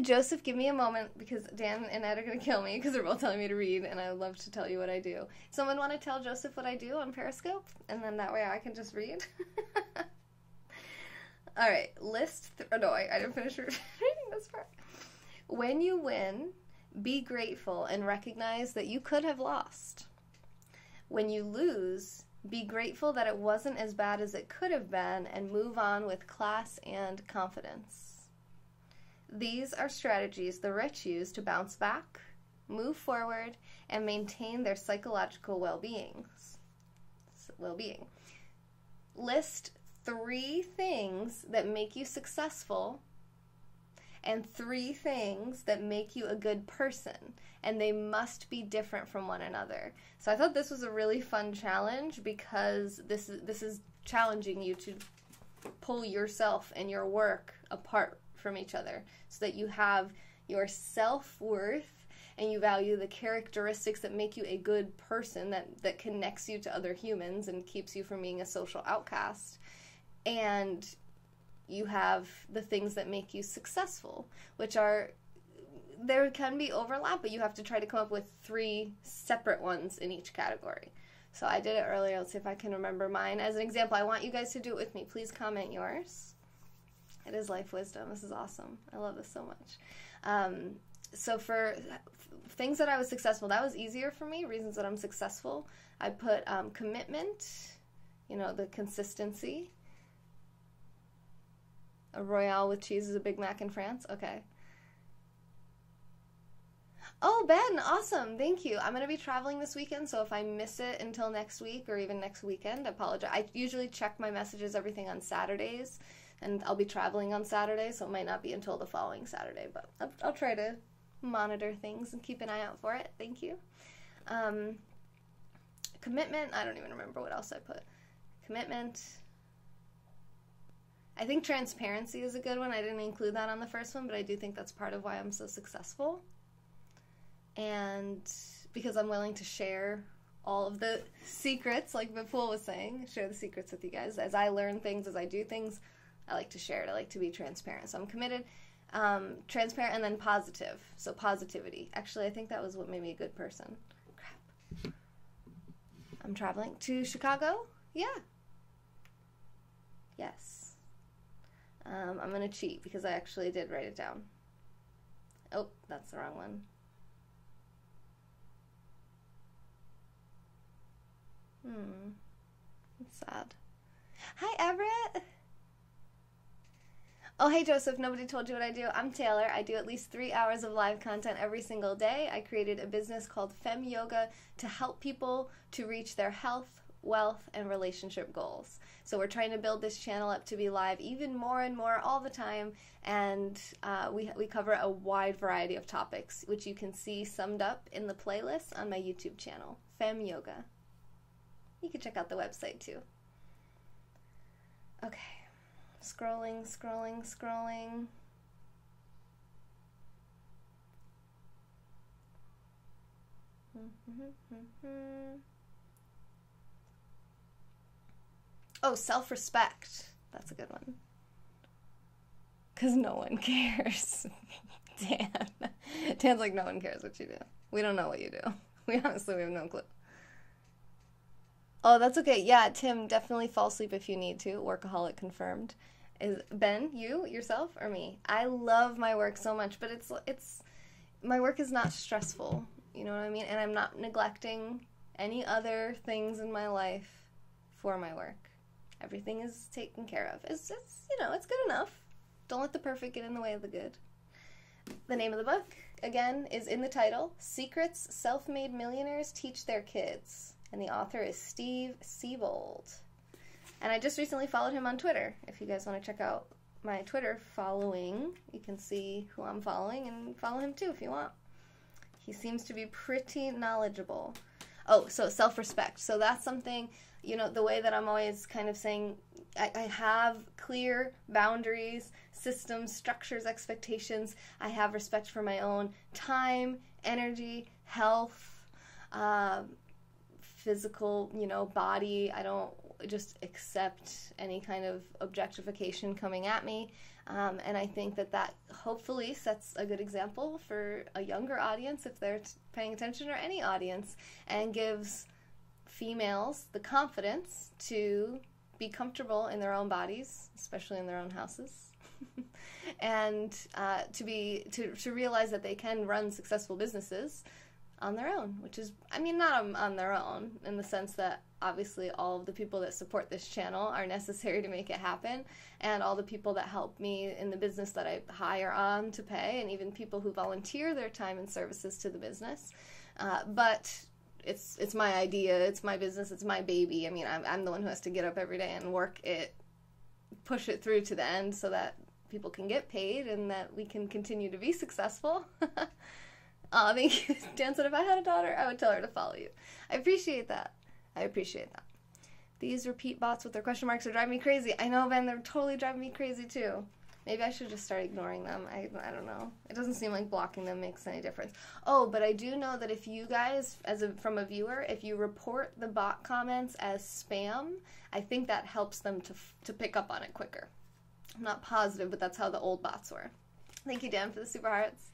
Joseph, give me a moment, because Dan and Ed are going to kill me because they're both telling me to read, and I would love to tell you what I do. Someone want to tell Joseph what I do on Periscope? And then that way I can just read? All right, no, I didn't finish reading this part. When you win, be grateful and recognize that you could have lost. When you lose, be grateful that it wasn't as bad as it could have been and move on with class and confidence. These are strategies the rich use to bounce back, move forward, and maintain their psychological well-being. List 3 things that make you successful and 3 things that make you a good person, and they must be different from one another. So I thought this was a really fun challenge, because this is challenging you to pull yourself and your work apart from each other, so that you have your self-worth and you value the characteristics that make you a good person, that connects you to other humans and keeps you from being a social outcast. And you have the things that make you successful, which are, there can be overlap, but you have to try to come up with 3 separate ones in each category. So I did it earlier. Let's see if I can remember mine. As an example, I want you guys to do it with me. Please comment yours. It is life wisdom. This is awesome. I love this so much. So for things that I was successful, that was easier for me, reasons that I'm successful. I put commitment, you know, the consistency. A Royale with cheese is a Big Mac in France? Okay. Oh, Ben, awesome. Thank you. I'm going to be traveling this weekend, so if I miss it until next week or even next weekend, I apologize. I usually check my messages, everything on Saturdays, and I'll be traveling on Saturday, so it might not be until the following Saturday, but I'll try to monitor things and keep an eye out for it. Thank you. Commitment. I don't even remember what else I put. Commitment. I think transparency is a good one. I didn't include that on the first one, but I do think that's part of why I'm so successful. And because I'm willing to share all of the secrets, like Vipul was saying, share the secrets with you guys. As I learn things, as I do things, I like to share it. I like to be transparent. So I'm committed, transparent, and then positive. So positivity. Actually, I think that was what made me a good person. Crap. I'm traveling to Chicago? Yeah. Yes. I'm going to cheat because I actually did write it down. Oh, that's the wrong one. It's sad. Hi, Everett. Oh, hey, Joseph. Nobody told you what I do. I'm Taylor. I do at least 3 hours of live content every single day. I created a business called Fem Yoga to help people to reach their health, wealth, and relationship goals. So we're trying to build this channel up to be live even more and more all the time, and we cover a wide variety of topics, which you can see summed up in the playlist on my YouTube channel, Fem Yoga. You can check out the website too. Okay, scrolling. Oh, self-respect. That's a good one. Because no one cares. Dan's like, no one cares what you do. We don't know what you do. We have no clue. Oh, that's okay. Yeah, Tim, definitely fall asleep if you need to. Workaholic confirmed. Is Ben, you, yourself, or me? I love my work so much, but it's my work is not stressful. You know what I mean? And I'm not neglecting any other things in my life for my work. Everything is taken care of. It's it's good enough. Don't let the perfect get in the way of the good. The name of the book, again, is in the title, Secrets Self-Made Millionaires Teach Their Kids. And the author is Steve Siebold. And I just recently followed him on Twitter. If you guys want to check out my Twitter following, you can see who I'm following and follow him too if you want. He seems to be pretty knowledgeable. Oh, so self-respect. So that's something, the way that I'm always kind of saying, I have clear boundaries, systems, structures, expectations. I have respect for my own time, energy, health, physical, body. I don't just accept any kind of objectification coming at me. And I think that hopefully sets a good example for a younger audience if they're paying attention, or any audience, and gives females the confidence to be comfortable in their own bodies, especially in their own houses, and to realize that they can run successful businesses on their own, which is, not on their own in the sense that obviously all of the people that support this channel are necessary to make it happen, and all the people that help me in the business that I hire on to pay, and even people who volunteer their time and services to the business. But it's my idea, it's my business, it's my baby. I'm the one who has to get up every day and work it, push it through to the end so that people can get paid and that we can continue to be successful. Oh, thank you. Dan said if I had a daughter, I would tell her to follow you. I appreciate that. These repeat bots with their question marks are driving me crazy. I know, Ben, they're totally driving me crazy too. Maybe I should just start ignoring them. I don't know. It doesn't seem like blocking them makes any difference. Oh, but I do know that if you guys, from a viewer, if you report the bot comments as spam, I think that helps them to pick up on it quicker. I'm not positive, but that's how the old bots were. Thank you, Dan, for the super hearts.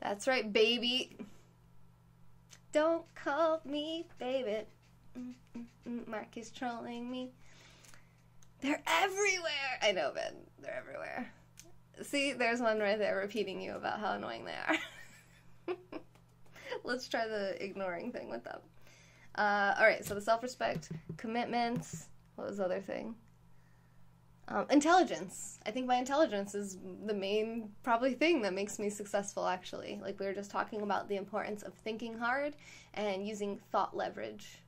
That's right, baby. Don't call me baby. Mark is trolling me. They're everywhere. I know, Ben. They're everywhere. See, there's one right there repeating you about how annoying they are. Let's try the ignoring thing with them. All right, so the self-respect, commitments. What was the other thing? Intelligence. I think my intelligence is the main probably thing that makes me successful, actually. Like we were just talking about the importance of thinking hard and using thought leverage.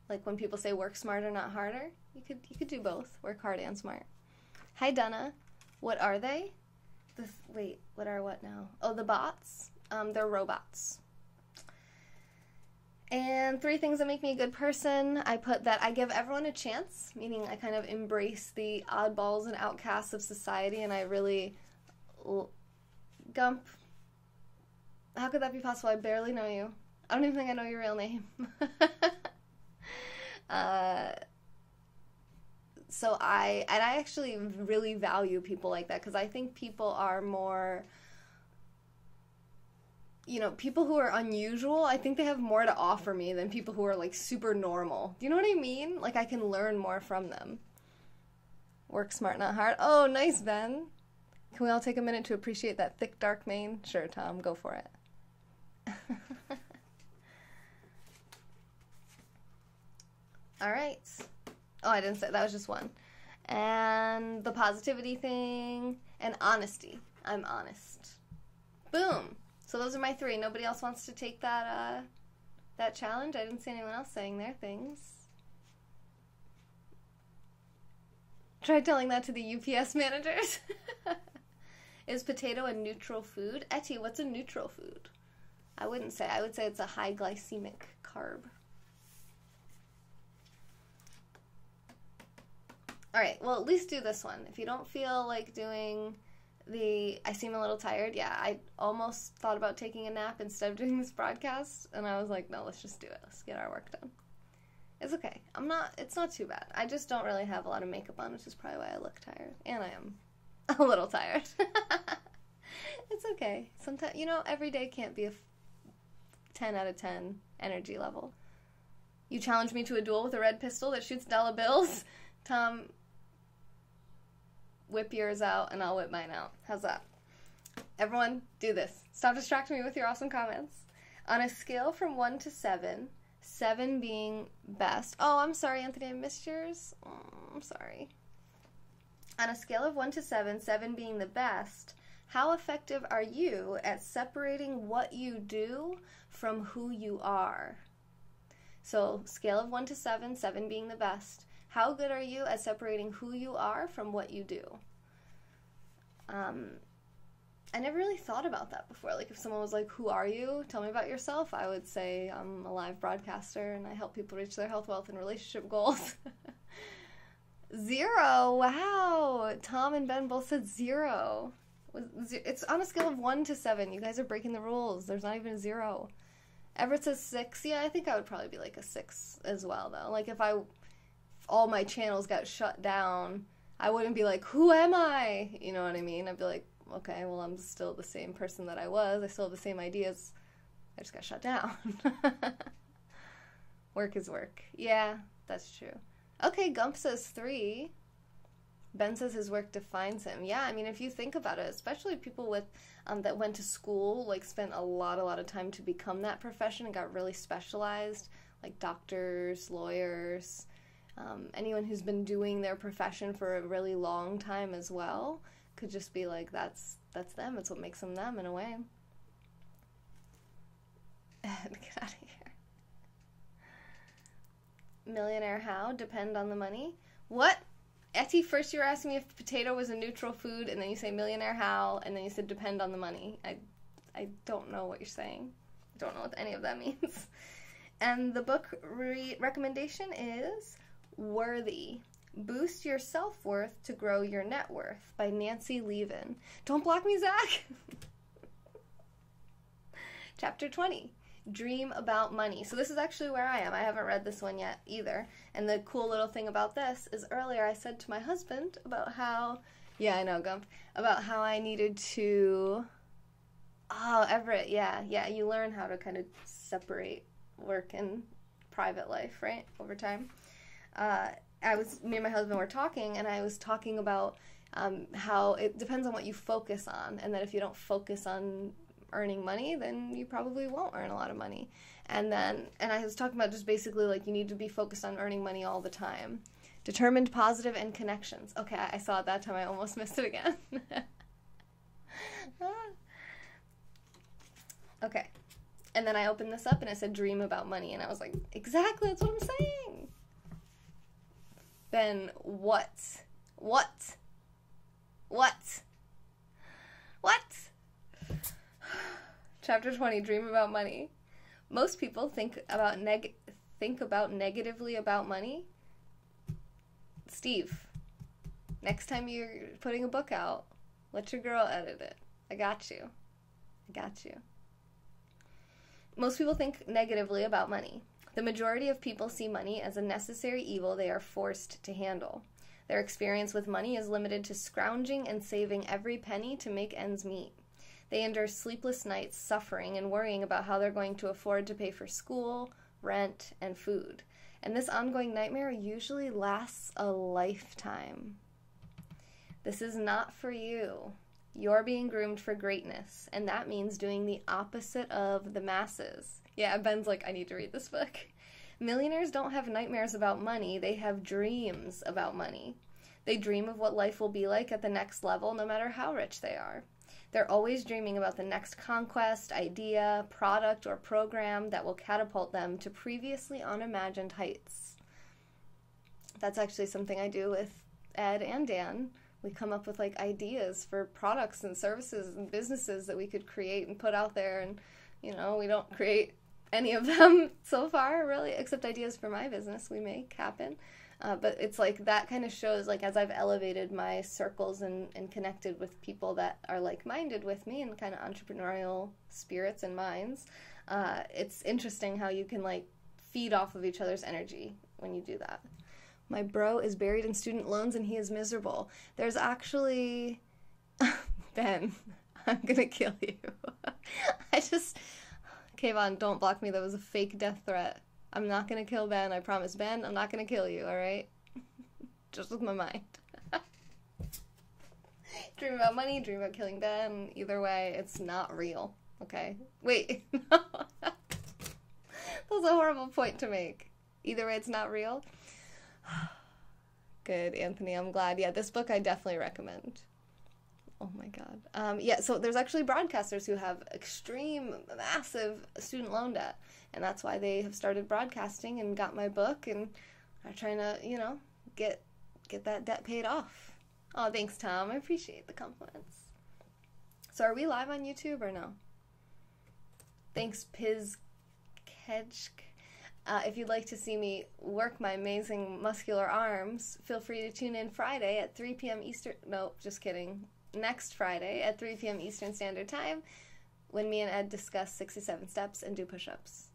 Like when people say work smarter, not harder, you could do both. Work hard and smart. Hi, Donna. What are they? Wait, what are what now? Oh, the bots? They're robots. And 3 things that make me a good person. I put that I give everyone a chance, meaning I kind of embrace the oddballs and outcasts of society, and I really... Gump, how could that be possible? I barely know you. I don't even think I know your real name. So I actually really value people like that, because I think people are more, you know, people who are unusual, I think they have more to offer me than people who are like super normal. Do you know what I mean? Like I can learn more from them. Work smart, not hard. Oh, nice, Ben. Can we all take a minute to appreciate that thick, dark mane? Sure, Tom, go for it. All right. Oh, I didn't say, that was just one. And the positivity thing, and honesty. I'm honest. Boom. So those are my 3. Nobody else wants to take that, that challenge? I didn't see anyone else saying their things. Try telling that to the UPS managers. Is potato a neutral food? Xxii, what's a neutral food? I wouldn't say. I would say it's a high glycemic carb. Alright, well, at least do this one. If you don't feel like doing the I seem a little tired, yeah, I almost thought about taking a nap instead of doing this broadcast, and I was like, no, let's just do it. Let's get our work done. It's okay. It's not too bad. I just don't really have a lot of makeup on, which is probably why I look tired. And I am a little tired. It's okay. Sometimes, you know, every day can't be a 10 out of 10 energy level. You challenge me to a duel with a red pistol that shoots dollar bills? Tom, whip yours out and I'll whip mine out. How's that? Everyone, do this. Stop distracting me with your awesome comments. On a scale from 1 to 7, 7 being best. Oh, I'm sorry, Anthony, I missed yours. Oh, I'm sorry. On a scale of 1 to 7, 7 being the best, how effective are you at separating what you do from who you are? So, scale of 1 to 7, 7 being the best. How good are you at separating who you are from what you do? I never really thought about that before. Like, if someone was like, who are you? Tell me about yourself. I would say I'm a live broadcaster and I help people reach their health, wealth, and relationship goals. 0. Wow. Tom and Ben both said 0. It's on a scale of 1 to 7. You guys are breaking the rules. There's not even a 0. Everett says 6. Yeah, I think I would probably be like a 6 as well, though. Like, if all my channels got shut down, I wouldn't be like, who am I? You know what I mean? I'd be like, okay, well, I'm still the same person that I was. I still have the same ideas. I just got shut down. Work is work. Yeah, that's true. Okay, Gump says 3. Ben says his work defines him. Yeah, I mean, if you think about it, especially people with that went to school, like spent a lot of time to become that profession and got really specialized, like doctors, lawyers, anyone who's been doing their profession for a really long time as well, could just be like, that's them. It's what makes them them in a way. Get out of here. Millionaire how? Depend on the money? What? Xxii, first you were asking me if potato was a neutral food, and then you say millionaire how, and then you said depend on the money. I don't know what you're saying. I don't know what any of that means. And the book recommendation is Worthy. Boost Your Self-Worth to Grow Your Net Worth by Nancy Levin. Don't block me, Zach! Chapter 20. Dream About Money. So this is actually where I am. I haven't read this one yet either. And the cool little thing about this is earlier I said to my husband about how, yeah, I know, Gump, about how I needed to, oh, Everett, yeah, you learn how to kind of separate work and private life, right, over time. Me and my husband were talking, and I was talking about how it depends on what you focus on, and that if you don't focus on earning money, then you probably won't earn a lot of money. And I was talking about just basically like you need to be focused on earning money all the time. Determined, positive, and connections. Okay, I saw it that time. I almost missed it again. Okay. And then I opened this up and it said dream about money, and I was like, exactly, that's what I'm saying. Then what? Chapter 20, Dream About Money. Most people think about negatively about money. Steve, next time you're putting a book out, let your girl edit it. I got you. Most people think negatively about money. The majority of people see money as a necessary evil they are forced to handle. Their experience with money is limited to scrounging and saving every penny to make ends meet. They endure sleepless nights suffering and worrying about how they're going to afford to pay for school, rent, and food. And this ongoing nightmare usually lasts a lifetime. This is not for you. You're being groomed for greatness, and that means doing the opposite of the masses. Yeah, Ben's like, I need to read this book. Millionaires don't have nightmares about money, they have dreams about money. They dream of what life will be like at the next level, no matter how rich they are. They're always dreaming about the next conquest, idea, product, or program that will catapult them to previously unimagined heights. That's actually something I do with Ed and Dan. We come up with like ideas for products and services and businesses that we could create and put out there, and we don't create any of them so far, really, except ideas for my business we make happen. But it's like that kind of shows, like, as I've elevated my circles and connected with people that are like-minded with me and kind of entrepreneurial spirits and minds, it's interesting how you can, like, feed off of each other's energy when you do that. My bro is buried in student loans and he is miserable. There's actually... Ben, I'm gonna kill you. Kayvon, don't block me. That was a fake death threat. I'm not gonna kill Ben. I promise. Ben, I'm not gonna kill you, alright? Just with my mind. Dream about money, dream about killing Ben. Either way, it's not real. Okay? Wait. No. That was a horrible point to make. Either way, it's not real. Good, Anthony. I'm glad. Yeah, this book I definitely recommend. Oh my god. Yeah, so there's actually broadcasters who have extreme, massive student loan debt. And that's why they have started broadcasting and got my book and are trying to, get that debt paid off. Oh, thanks, Tom. I appreciate the compliments. So are we live on YouTube or no? Thanks, Piz Kedge. If you'd like to see me work my amazing muscular arms, feel free to tune in Friday at 3 p.m. Eastern... No, just kidding. Next Friday at 3 p.m. Eastern Standard Time when me and Ed discuss 67 steps and do push-ups.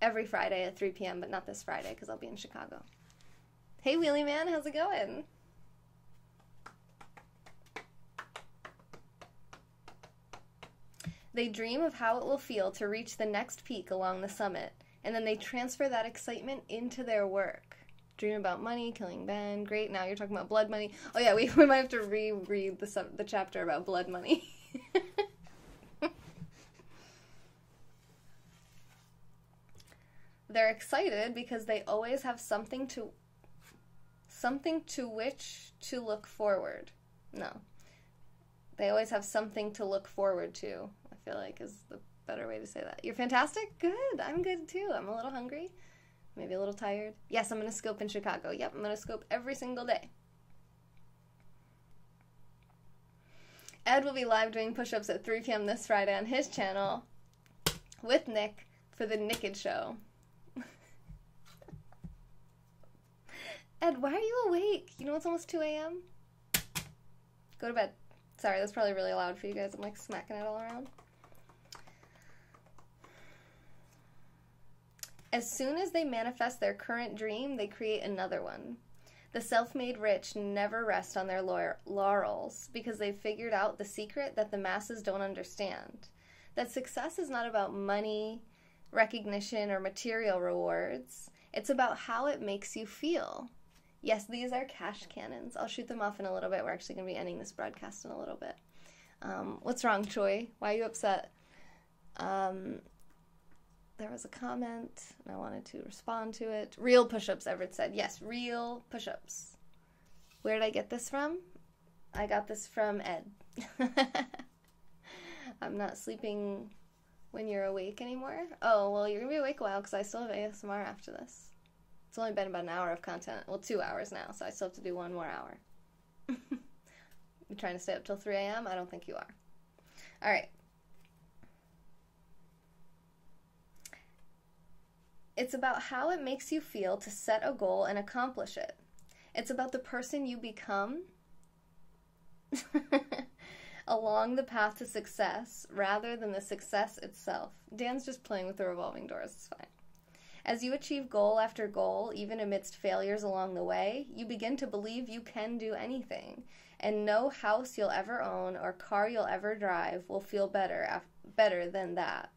Every Friday at 3 p.m., but not this Friday because I'll be in Chicago. Hey, Wheelie Man, how's it going? They dream of how it will feel to reach the next peak along the summit, and then they transfer that excitement into their work. Dream about money, killing Ben. Great, now you're talking about blood money. Oh yeah, we might have to reread the chapter about blood money. They're excited because they always have something to which to look forward. No. They always have something to look forward to, I feel like is the better way to say that. You're fantastic? Good. I'm good too. I'm a little hungry. Maybe a little tired. Yes, I'm going to scope in Chicago. Yep, I'm going to scope every single day. Ed will be live doing push-ups at 3 p.m. this Friday on his channel with Nick for the Naked Show. Ed, why are you awake? You know it's almost 2 a.m.? Go to bed. Sorry, that's probably really loud for you guys. I'm like smacking it all around. As soon as they manifest their current dream, they create another one. The self-made rich never rest on their laurels because they've figured out the secret that the masses don't understand. That success is not about money, recognition, or material rewards. It's about how it makes you feel. Yes, these are cash cannons. I'll shoot them off in a little bit. We're actually going to be ending this broadcast in a little bit. What's wrong, Choi? Why are you upset? There was a comment, and I wanted to respond to it. Real push-ups, Everett said. Yes, real push-ups. Where did I get this from? I got this from Ed. I'm not sleeping when you're awake anymore. Oh, well, you're going to be awake a while because I still have ASMR after this. It's only been about an hour of content. Well, 2 hours now, so I still have to do 1 more hour. You trying to stay up till 3 a.m.? I don't think you are. All right. It's about how it makes you feel to set a goal and accomplish it. It's about the person you become along the path to success rather than the success itself. Dan's just playing with the revolving doors. It's fine. As you achieve goal after goal, even amidst failures along the way, you begin to believe you can do anything, and no house you'll ever own or car you'll ever drive will feel better than that.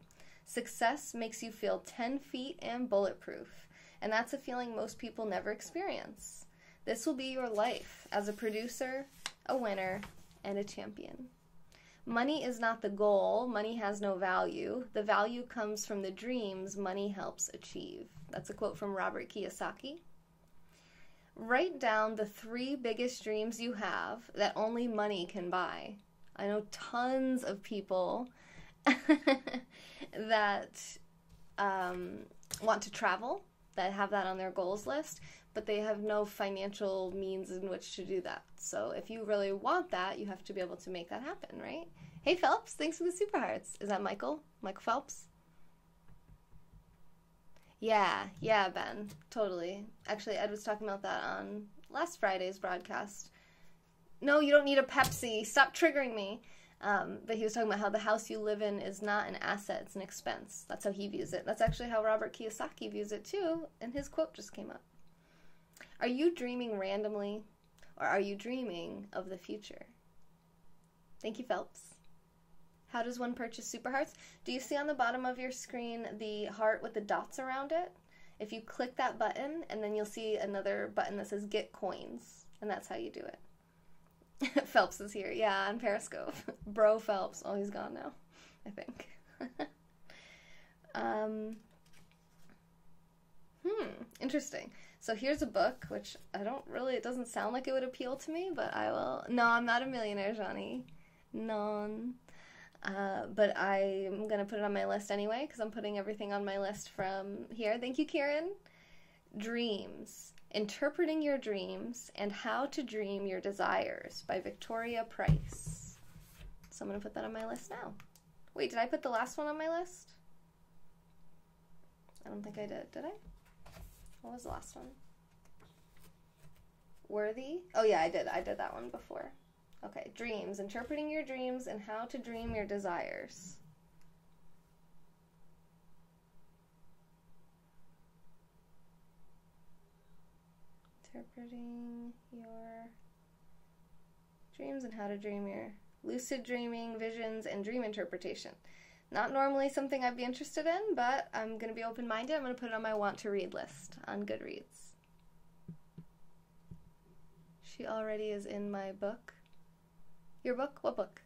Success makes you feel 10 feet and bulletproof, and that's a feeling most people never experience. This will be your life as a producer, a winner, and a champion. Money is not the goal. Money has no value. The value comes from the dreams money helps achieve. That's a quote from Robert Kiyosaki. Write down the 3 biggest dreams you have that only money can buy. I know tons of people that want to travel, that have that on their goals list, but they have no financial means in which to do that. So if you really want that, you have to be able to make that happen, right? Hey Phelps, thanks for the super hearts. Is that Michael? Michael Phelps? Yeah, Ben, totally. Actually, Ed was talking about that on last Friday's broadcast. No, you don't need a Pepsi. Stop triggering me. But he was talking about how the house you live in is not an asset, it's an expense. That's how he views it. That's actually how Robert Kiyosaki views it too, and his quote just came up. Are you dreaming randomly, or are you dreaming of the future? Thank you, Phelps. How does one purchase super hearts? Do you see on the bottom of your screen the heart with the dots around it? If you click that button, and then you'll see another button that says get coins, and that's how you do it. Phelps is here. Yeah, on Periscope. Bro Phelps. Oh, he's gone now, I think. Interesting. So here's a book, which it doesn't sound like it would appeal to me, but I will. No, I'm not a millionaire, Johnny. None. But I'm going to put it on my list anyway, because I'm putting everything on my list from here. Thank you, Karen. Dreams. Interpreting Your Dreams and How to Dream Your Desires by Victoria Price. So I'm going to put that on my list now. Wait, did I put the last one on my list? I don't think I did. Did I? What was the last one? Worthy? Oh yeah, I did. I did that one before. Okay, Dreams. Interpreting Your Dreams and How to Dream Your Desires. Interpreting Your Dreams and How to Dream Your Lucid Dreaming, Visions, and Dream Interpretation. Not normally something I'd be interested in, but I'm going to be open-minded. I'm going to put it on my want-to-read list on Goodreads. She already is in my book. Your book? What book?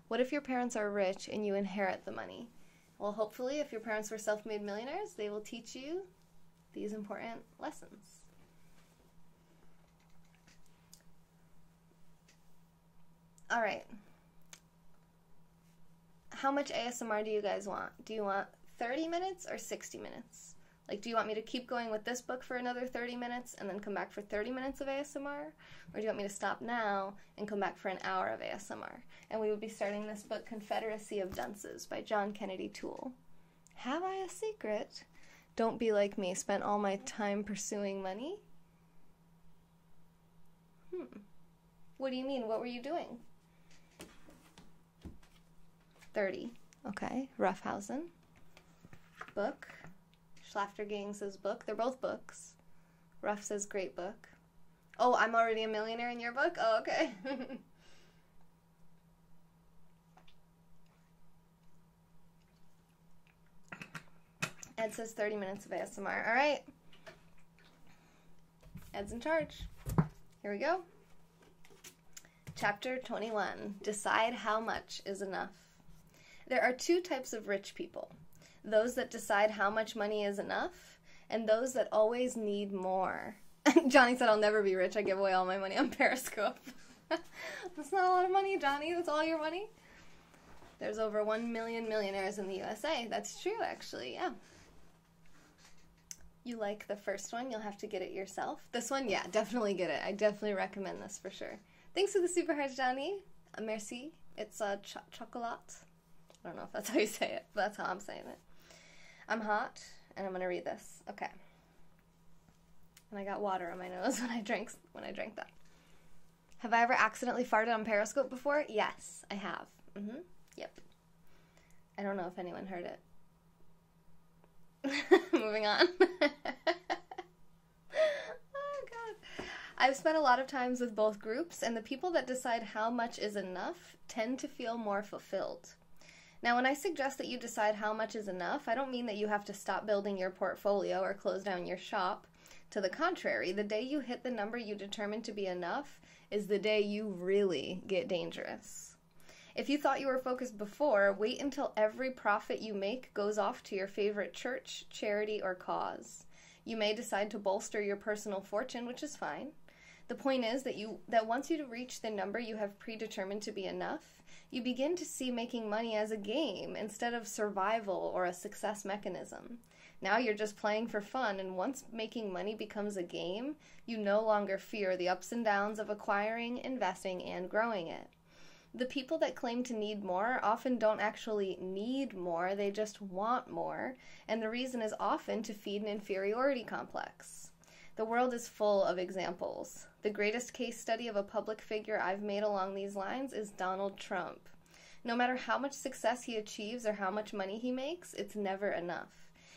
What if your parents are rich and you inherit the money? Well, hopefully, if your parents were self-made millionaires, they will teach you these important lessons. All right. How much ASMR do you guys want? Do you want 30 minutes or 60 minutes? Like, do you want me to keep going with this book for another 30 minutes and then come back for 30 minutes of ASMR? Or do you want me to stop now and come back for an hour of ASMR? And we would be starting this book, Confederacy of Dunces by John Kennedy Toole. Have I a secret? Don't be like me, spent all my time pursuing money? What do you mean? What were you doing? 30. Okay. Roughhausen. Book. Schlaftergang says book. They're both books. Ruff says great book. Oh, I'm already a millionaire in your book? Oh, okay. Ed says 30 minutes of ASMR. All right. Ed's in charge. Here we go. Chapter 21. Decide how much is enough. There are 2 types of rich people. Those that decide how much money is enough, and those that always need more. Johnny said, I'll never be rich. I give away all my money on Periscope. That's not a lot of money, Johnny. That's all your money. There's over 1 million millionaires in the USA. That's true, actually, yeah. You like the first one, you'll have to get it yourself. This one, yeah, definitely get it. I definitely recommend this for sure. Thanks for the super hearts, Johnny. Merci. It's chocolat. I don't know if that's how you say it, but that's how I'm saying it. I'm hot. and I'm going to read this. Okay. And I got water on my nose when I drank that. Have I ever accidentally farted on Periscope before? Yes, I have. Yep. I don't know if anyone heard it. Moving on. Oh, God. I've spent a lot of times with both groups, and the people that decide how much is enough tend to feel more fulfilled. Now, when I suggest that you decide how much is enough, I don't mean that you have to stop building your portfolio or close down your shop. To the contrary, the day you hit the number you determine to be enough is the day you really get dangerous. If you thought you were focused before, wait until every profit you make goes off to your favorite church, charity, or cause. You may decide to bolster your personal fortune, which is fine. The point is that once you reach the number you have predetermined to be enough, you begin to see making money as a game instead of survival or a success mechanism. Now you're just playing for fun, and once making money becomes a game, you no longer fear the ups and downs of acquiring, investing, and growing it. The people that claim to need more often don't actually need more, they just want more, and the reason is often to feed an inferiority complex. The world is full of examples. The greatest case study of a public figure I've made along these lines is Donald Trump. No matter how much success he achieves or how much money he makes, it's never enough.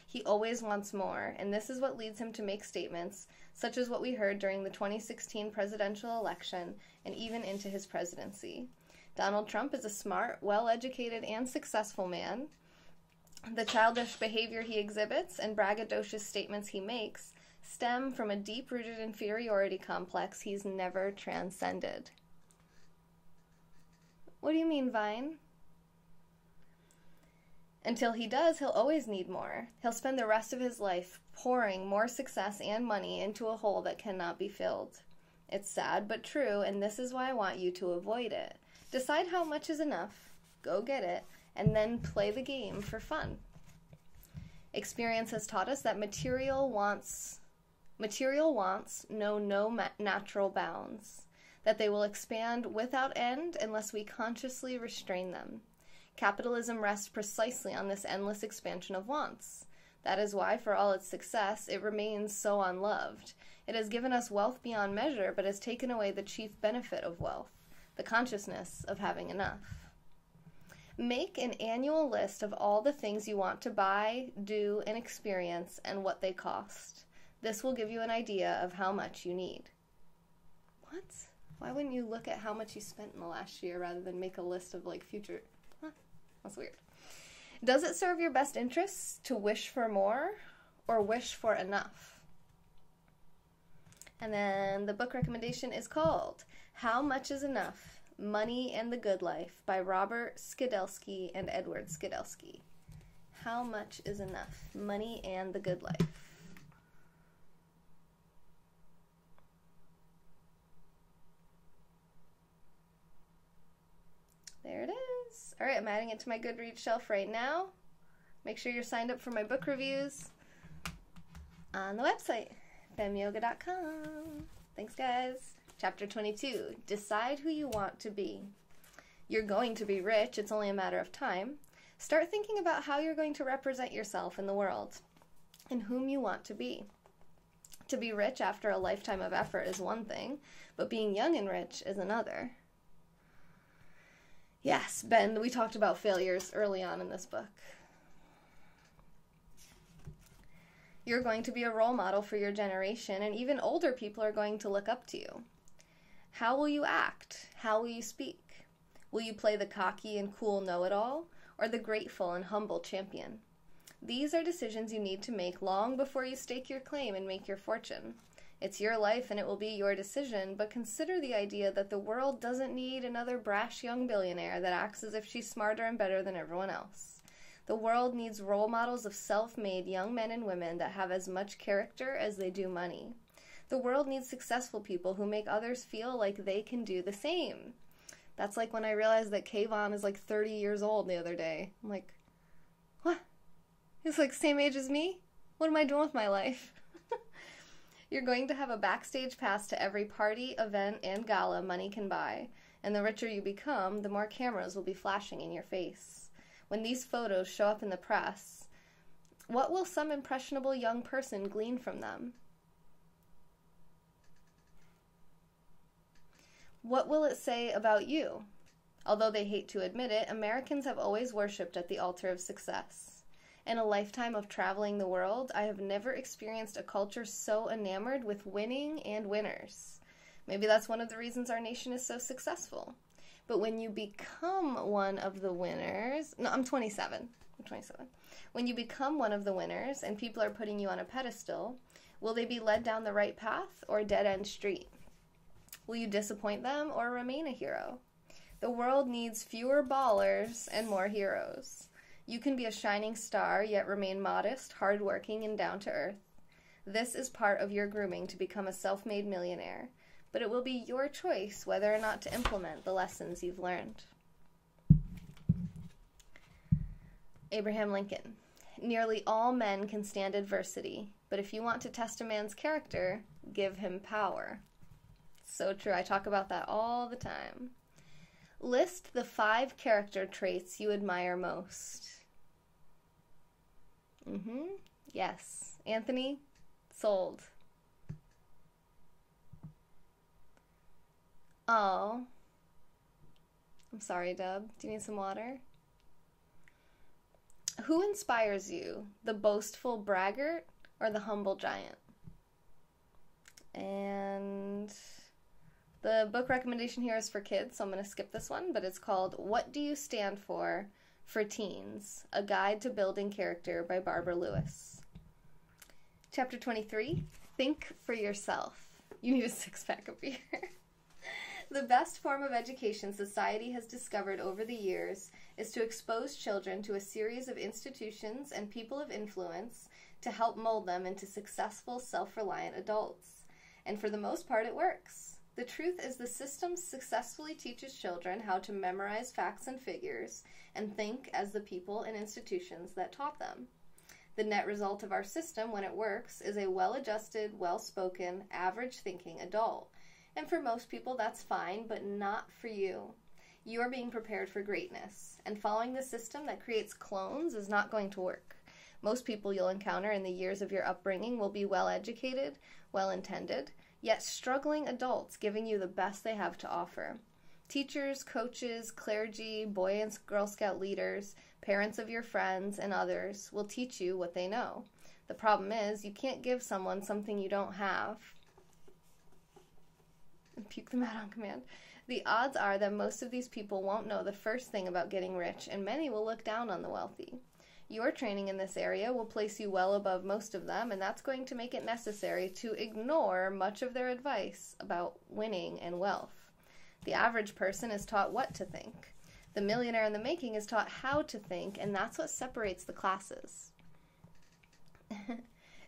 He always wants more, and this is what leads him to make statements such as what we heard during the 2016 presidential election and even into his presidency. Donald Trump is a smart, well-educated, and successful man. The childish behavior he exhibits and braggadocious statements he makes stem from a deep-rooted inferiority complex he's never transcended. What do you mean, Vine? Until he does, he'll always need more. He'll spend the rest of his life pouring more success and money into a hole that cannot be filled. It's sad but true, and this is why I want you to avoid it. Decide how much is enough, go get it, and then play the game for fun. Experience has taught us that material wants know no natural bounds, that they will expand without end unless we consciously restrain them. Capitalism rests precisely on this endless expansion of wants. That is why, for all its success, it remains so unloved. It has given us wealth beyond measure, but has taken away the chief benefit of wealth, the consciousness of having enough. Make an annual list of all the things you want to buy, do, and experience, and what they cost. This will give you an idea of how much you need. What? Why wouldn't you look at how much you spent in the last year rather than make a list of, future... That's weird. Does it serve your best interests to wish for more or wish for enough? And then the book recommendation is called How Much is Enough? Money and the Good Life by Robert Skidelsky and Edward Skidelsky. How Much is Enough? Money and the Good Life. There it is. All right, I'm adding it to my Goodreads shelf right now. Make sure you're signed up for my book reviews on the website, femyoga.com. Thanks, guys. Chapter 22, Decide Who You Want to Be. You're going to be rich. It's only a matter of time. Start thinking about how you're going to represent yourself in the world and whom you want to be. To be rich after a lifetime of effort is one thing, but being young and rich is another. Yes, Ben, we talked about failures early on in this book. You're going to be a role model for your generation, and even older people are going to look up to you. How will you act? How will you speak? Will you play the cocky and cool know-it-all, or the grateful and humble champion? These are decisions you need to make long before you stake your claim and make your fortune. It's your life and it will be your decision, but consider the idea that the world doesn't need another brash young billionaire that acts as if she's smarter and better than everyone else. The world needs role models of self-made young men and women that have as much character as they do money. The world needs successful people who make others feel like they can do the same. That's like when I realized that Kayvon is 30 years old the other day. I'm like, what? He's same age as me? What am I doing with my life? You're going to have a backstage pass to every party, event, and gala money can buy, and the richer you become, the more cameras will be flashing in your face. When these photos show up in the press, What will some impressionable young person glean from them? What will it say about you? Although they hate to admit it, Americans have always worshipped at the altar of success. In a lifetime of traveling the world, I have never experienced a culture so enamored with winning and winners. Maybe that's one of the reasons our nation is so successful. But when you become one of the winners... No, I'm 27. When you become one of the winners and people are putting you on a pedestal, will they be led down the right path or a dead-end street? Will you disappoint them or remain a hero? The world needs fewer ballers and more heroes. You can be a shining star, yet remain modest, hardworking, and down to earth. This is part of your grooming to become a self-made millionaire, but it will be your choice whether or not to implement the lessons you've learned. Abraham Lincoln. Nearly all men can stand adversity, but if you want to test a man's character, give him power. So true. I talk about that all the time. List the 5 character traits you admire most. Yes. Anthony? Sold. Oh. I'm sorry, Dub. Do you need some water? Who inspires you? The boastful braggart or the humble giant? And the book recommendation here is for kids, so I'm going to skip this one, but it's called What Do You Stand For Teens? A Guide to Building Character by Barbara Lewis. Chapter 23, Think for Yourself. You need a 6-pack of beer. The best form of education society has discovered over the years is to expose children to a series of institutions and people of influence to help mold them into successful, self-reliant adults. And for the most part, it works. The truth is the system successfully teaches children how to memorize facts and figures and think as the people and institutions that taught them. The net result of our system, when it works, is a well-adjusted, well-spoken, average-thinking adult. And for most people, that's fine, but not for you. You are being prepared for greatness, and following the system that creates clones is not going to work. Most people you'll encounter in the years of your upbringing will be well-educated, well-intended, yet struggling adults giving you the best they have to offer. Teachers, coaches, clergy, Boy and Girl Scout leaders, parents of your friends, and others will teach you what they know. The problem is, you can't give someone something you don't have. And puke them out on command. The odds are that most of these people won't know the first thing about getting rich, and many will look down on the wealthy. Your training in this area will place you well above most of them, and that's going to make it necessary to ignore much of their advice about winning and wealth. The average person is taught what to think. The millionaire in the making is taught how to think, and that's what separates the classes.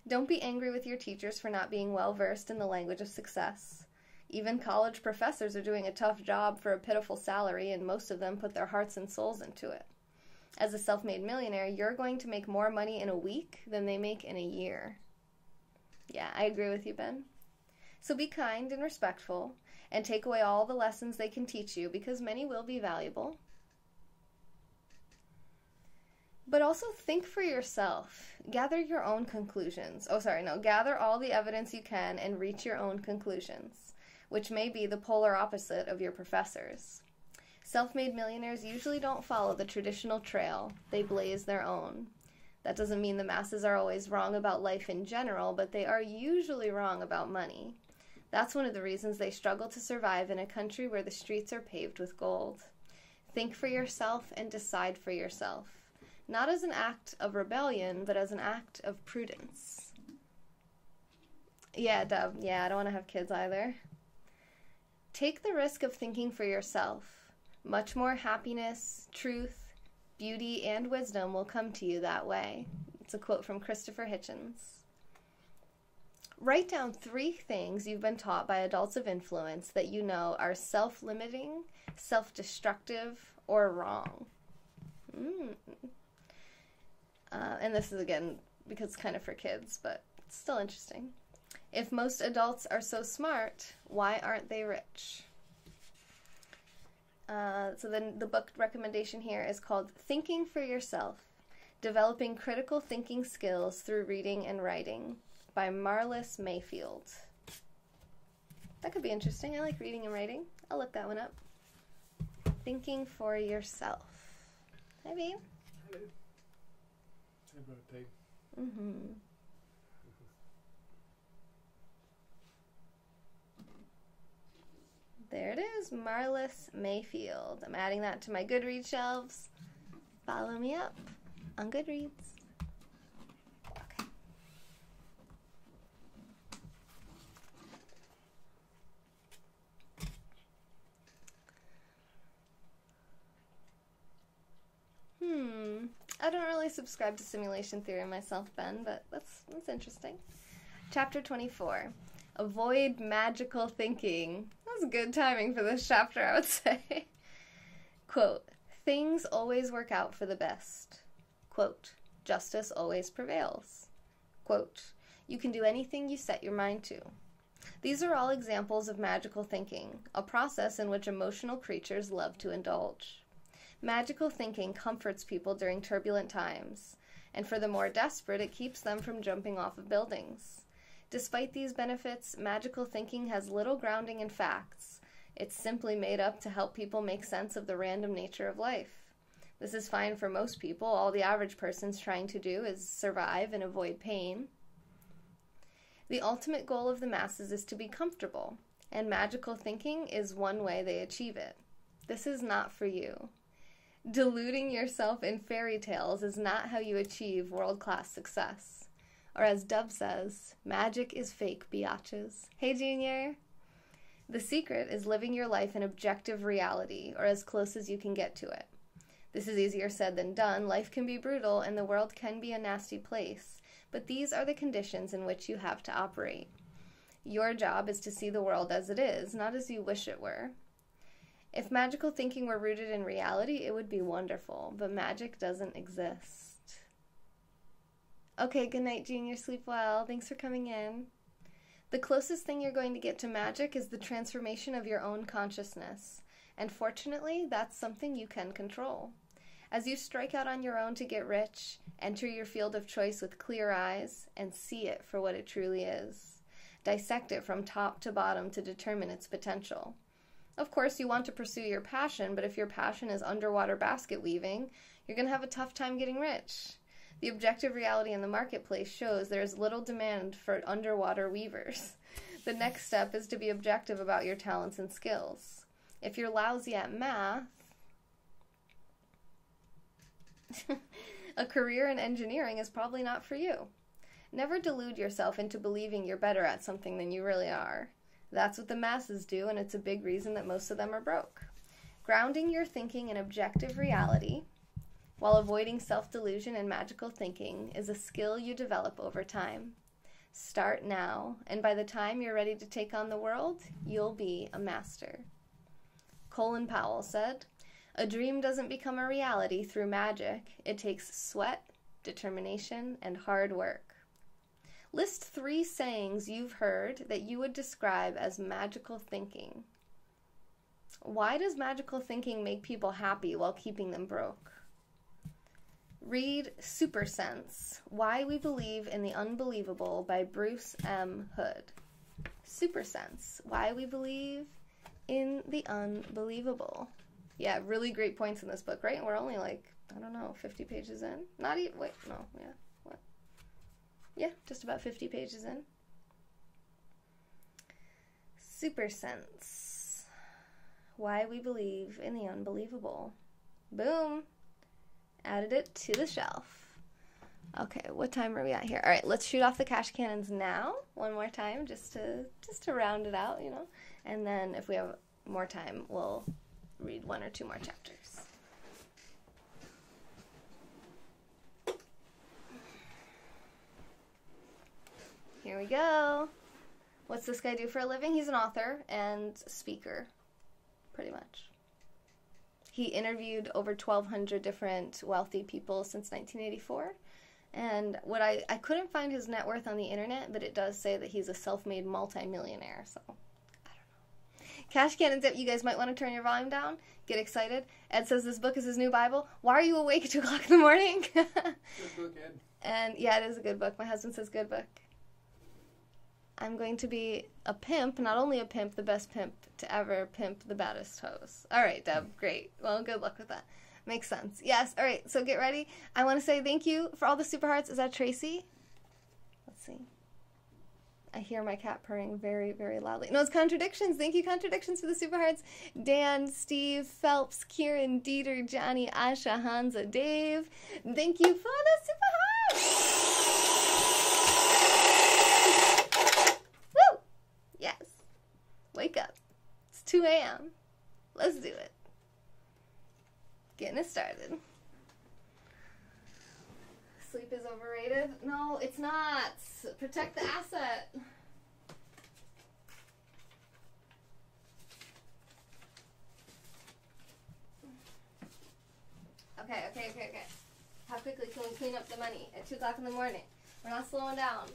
Don't be angry with your teachers for not being well versed in the language of success. Even college professors are doing a tough job for a pitiful salary, and most of them put their hearts and souls into it. As a self-made millionaire, you're going to make more money in a week than they make in a year. Yeah, I agree with you, Ben. So be kind and respectful, and take away all the lessons they can teach you, because many will be valuable. But also think for yourself. Gather your own conclusions. Gather all the evidence you can and reach your own conclusions, which may be the polar opposite of your professors. Self-made millionaires usually don't follow the traditional trail. They blaze their own. That doesn't mean the masses are always wrong about life in general, but they are usually wrong about money. That's one of the reasons they struggle to survive in a country where the streets are paved with gold. Think for yourself and decide for yourself. Not as an act of rebellion, but as an act of prudence. Yeah, Dub. Yeah, I don't want to have kids either. Take the risk of thinking for yourself. Much more happiness, truth, beauty, and wisdom will come to you that way. It's a quote from Christopher Hitchens. Write down 3 things you've been taught by adults of influence that you know are self-limiting, self-destructive, or wrong. And this is, again, because it's kind of for kids, but it's still interesting. If most adults are so smart, why aren't they rich? So then the book recommendation here is called Thinking for Yourself. Developing Critical Thinking Skills Through Reading and Writing by Marlis Mayfield. That could be interesting. I like reading and writing. I'll look that one up. Thinking for Yourself. Hi, babe. Hello. Say about a pig. Mm-hmm. There it is, Marlis Mayfield. I'm adding that to my Goodreads shelves. Follow me up on Goodreads. Okay. I don't really subscribe to simulation theory myself, Ben, but that's interesting. Chapter 24. Avoid magical thinking. That was good timing for this chapter, I would say. Quote, things always work out for the best. Quote, justice always prevails. Quote, you can do anything you set your mind to. These are all examples of magical thinking, a process in which emotional creatures love to indulge. Magical thinking comforts people during turbulent times, and for the more desperate, it keeps them from jumping off of buildings. Despite these benefits, magical thinking has little grounding in facts. It's simply made up to help people make sense of the random nature of life. This is fine for most people. All the average person's trying to do is survive and avoid pain. The ultimate goal of the masses is to be comfortable, and magical thinking is one way they achieve it. This is not for you. Deluding yourself in fairy tales is not how you achieve world-class success. Or as Dub says, magic is fake, biatches. Hey, Junior! The secret is living your life in objective reality, or as close as you can get to it. This is easier said than done. Life can be brutal, and the world can be a nasty place. But these are the conditions in which you have to operate. Your job is to see the world as it is, not as you wish it were. If magical thinking were rooted in reality, it would be wonderful, but magic doesn't exist. Okay, good night, Junior. Sleep well. Thanks for coming in. The closest thing you're going to get to magic is the transformation of your own consciousness, and fortunately, that's something you can control. As you strike out on your own to get rich, enter your field of choice with clear eyes and see it for what it truly is. Dissect it from top to bottom to determine its potential. Of course, you want to pursue your passion, but if your passion is underwater basket weaving, you're going to have a tough time getting rich. The objective reality in the marketplace shows there is little demand for underwater weavers. The next step is to be objective about your talents and skills. If you're lousy at math, a career in engineering is probably not for you. Never delude yourself into believing you're better at something than you really are. That's what the masses do, and it's a big reason that most of them are broke. Grounding your thinking in objective reality, while avoiding self-delusion and magical thinking, is a skill you develop over time. Start now, and by the time you're ready to take on the world, you'll be a master. Colin Powell said, "A dream doesn't become a reality through magic. It takes sweat, determination, and hard work." List 3 sayings you've heard that you would describe as magical thinking. Why does magical thinking make people happy while keeping them broke? Read Super Sense, Why We Believe in the Unbelievable by Bruce M. Hood. Super Sense, Why We Believe in the Unbelievable. Yeah, really great points in this book, right? We're only like, I don't know, 50 pages in? Not even, wait, no, yeah. Yeah, just about 50 pages in. Super Sense. Why We Believe in the Unbelievable. Boom. Added it to the shelf. Okay, what time are we at here? All right, let's shoot off the cash cannons now. One more time, just to round it out, you know. And then if we have more time, we'll read 1 or 2 more chapters. Here we go. What's this guy do for a living? He's an author and speaker, pretty much. He interviewed over 1,200 different wealthy people since 1984. And what I couldn't find his net worth on the internet, but it does say that he's a self-made multimillionaire, so I don't know. Cash Cannons, you guys might want to turn your volume down. Get excited. Ed says this book is his new Bible. Why are you awake at 2 o'clock in the morning? Good book, Ed. And yeah, it is a good book. My husband says good book. I'm going to be a pimp, not only a pimp, the best pimp to ever pimp the baddest hoes. All right, Deb, great. Well, good luck with that. Makes sense. Yes, all right, so get ready. I want to say thank you for all the super hearts. Is that Tracy? Let's see. I hear my cat purring very, very loudly. No, it's Contradictions. Thank you, Contradictions, for the super hearts. Dan, Steve, Phelps, Kieran, Dieter, Johnny, Asha, Hansa, Dave. Thank you for the super hearts. Woo! Yes. Wake up. It's 2 a.m. Let's do it. Getting it started. Sleep is overrated? No, it's not. Protect the asset. Okay. How quickly can we clean up the money at 2 o'clock in the morning? We're not slowing down.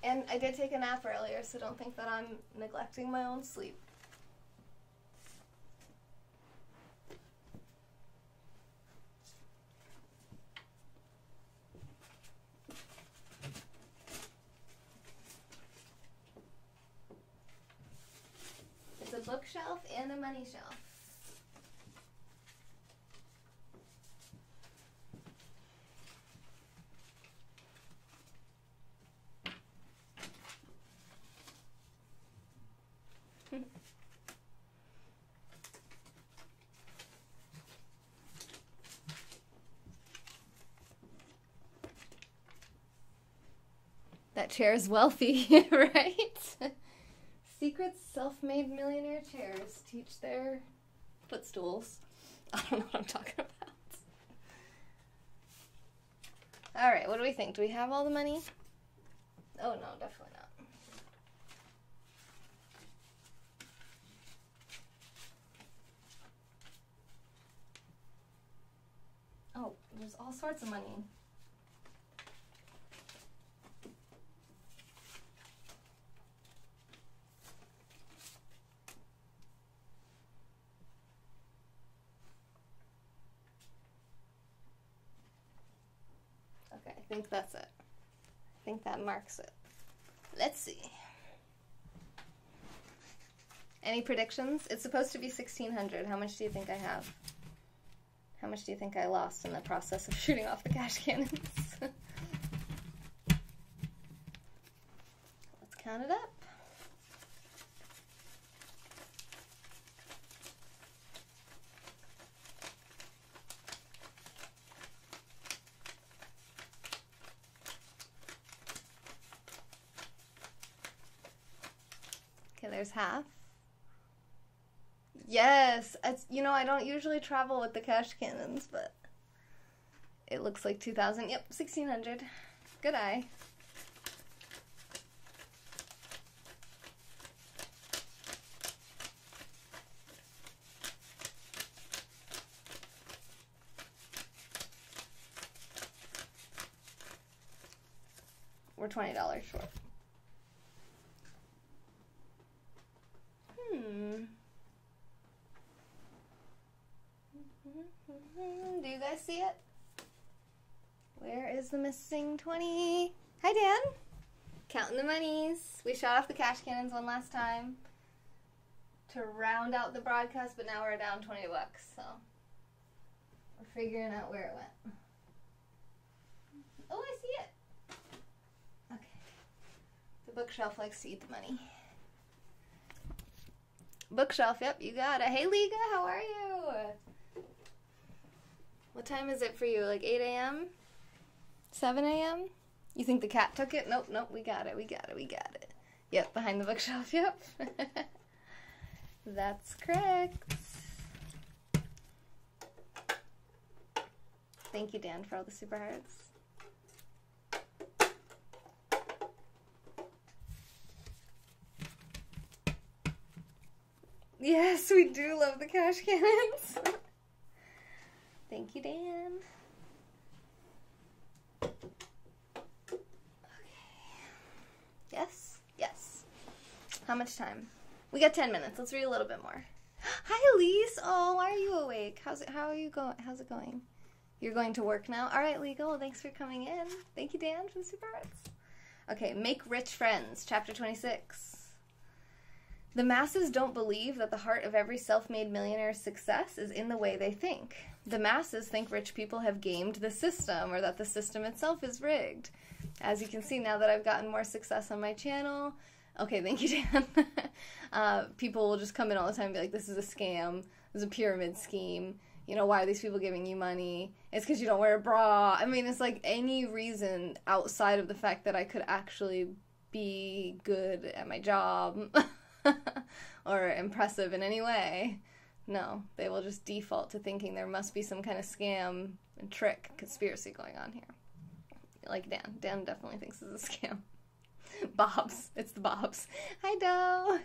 And I did take a nap earlier, so don't think that I'm neglecting my own sleep. It's a bookshelf and a money shelf. That chair is wealthy, right? Secret self-made millionaire chairs teach their footstools. I don't know what I'm talking about. All right, what do we think? Do we have all the money? Oh, no, definitely not. Oh, there's all sorts of money. Okay, I think that's it. I think that marks it. Let's see. Any predictions? It's supposed to be 1,600. How much do you think I have? How much do you think I lost in the process of shooting off the cash cannons? Let's count it up. Okay, there's half. Yes, it's, you know, I don't usually travel with the cash cannons, but it looks like 2,000. Yep, 1,600. Good eye. We're $20 short. Do you guys see it? Where is the missing 20? Hi, Dan. Counting the monies. We shot off the cash cannons one last time to round out the broadcast, but now we're down $20, so we're figuring out where it went. Oh, I see it. Okay. The bookshelf likes to eat the money. Bookshelf, yep, you got it. Hey, Liga, how are you? What time is it for you? Like 8 a.m.? 7 a.m.? You think the cat took it? Nope, we got it. Yep, behind the bookshelf, yep. That's correct. Thank you, Dan, for all the super hearts. Yes, we do love the cash cannons. Thank you, Dan. How much time? We got 10 minutes. Let's read a little bit more. Hi, Elise. Oh, why are you awake? How's it going? You're going to work now? All right, Legal. Well, thanks for coming in. Thank you, Dan, for the super hearts. Okay, Make Rich Friends, chapter 26. The masses don't believe that the heart of every self-made millionaire's success is in the way they think. The masses think rich people have gamed the system or that the system itself is rigged. As you can see, now that I've gotten more success on my channel, okay, thank you, Dan. People will just come in all the time and be like, this is a scam, this is a pyramid scheme, you know, why are these people giving you money? It's because you don't wear a bra. I mean, it's like any reason outside of the fact that I could actually be good at my job or impressive in any way. No, they will just default to thinking there must be some kind of scam and trick conspiracy going on here. Like Dan. Dan definitely thinks this is a scam. Bobs. It's the Bobs. Hi, Doe.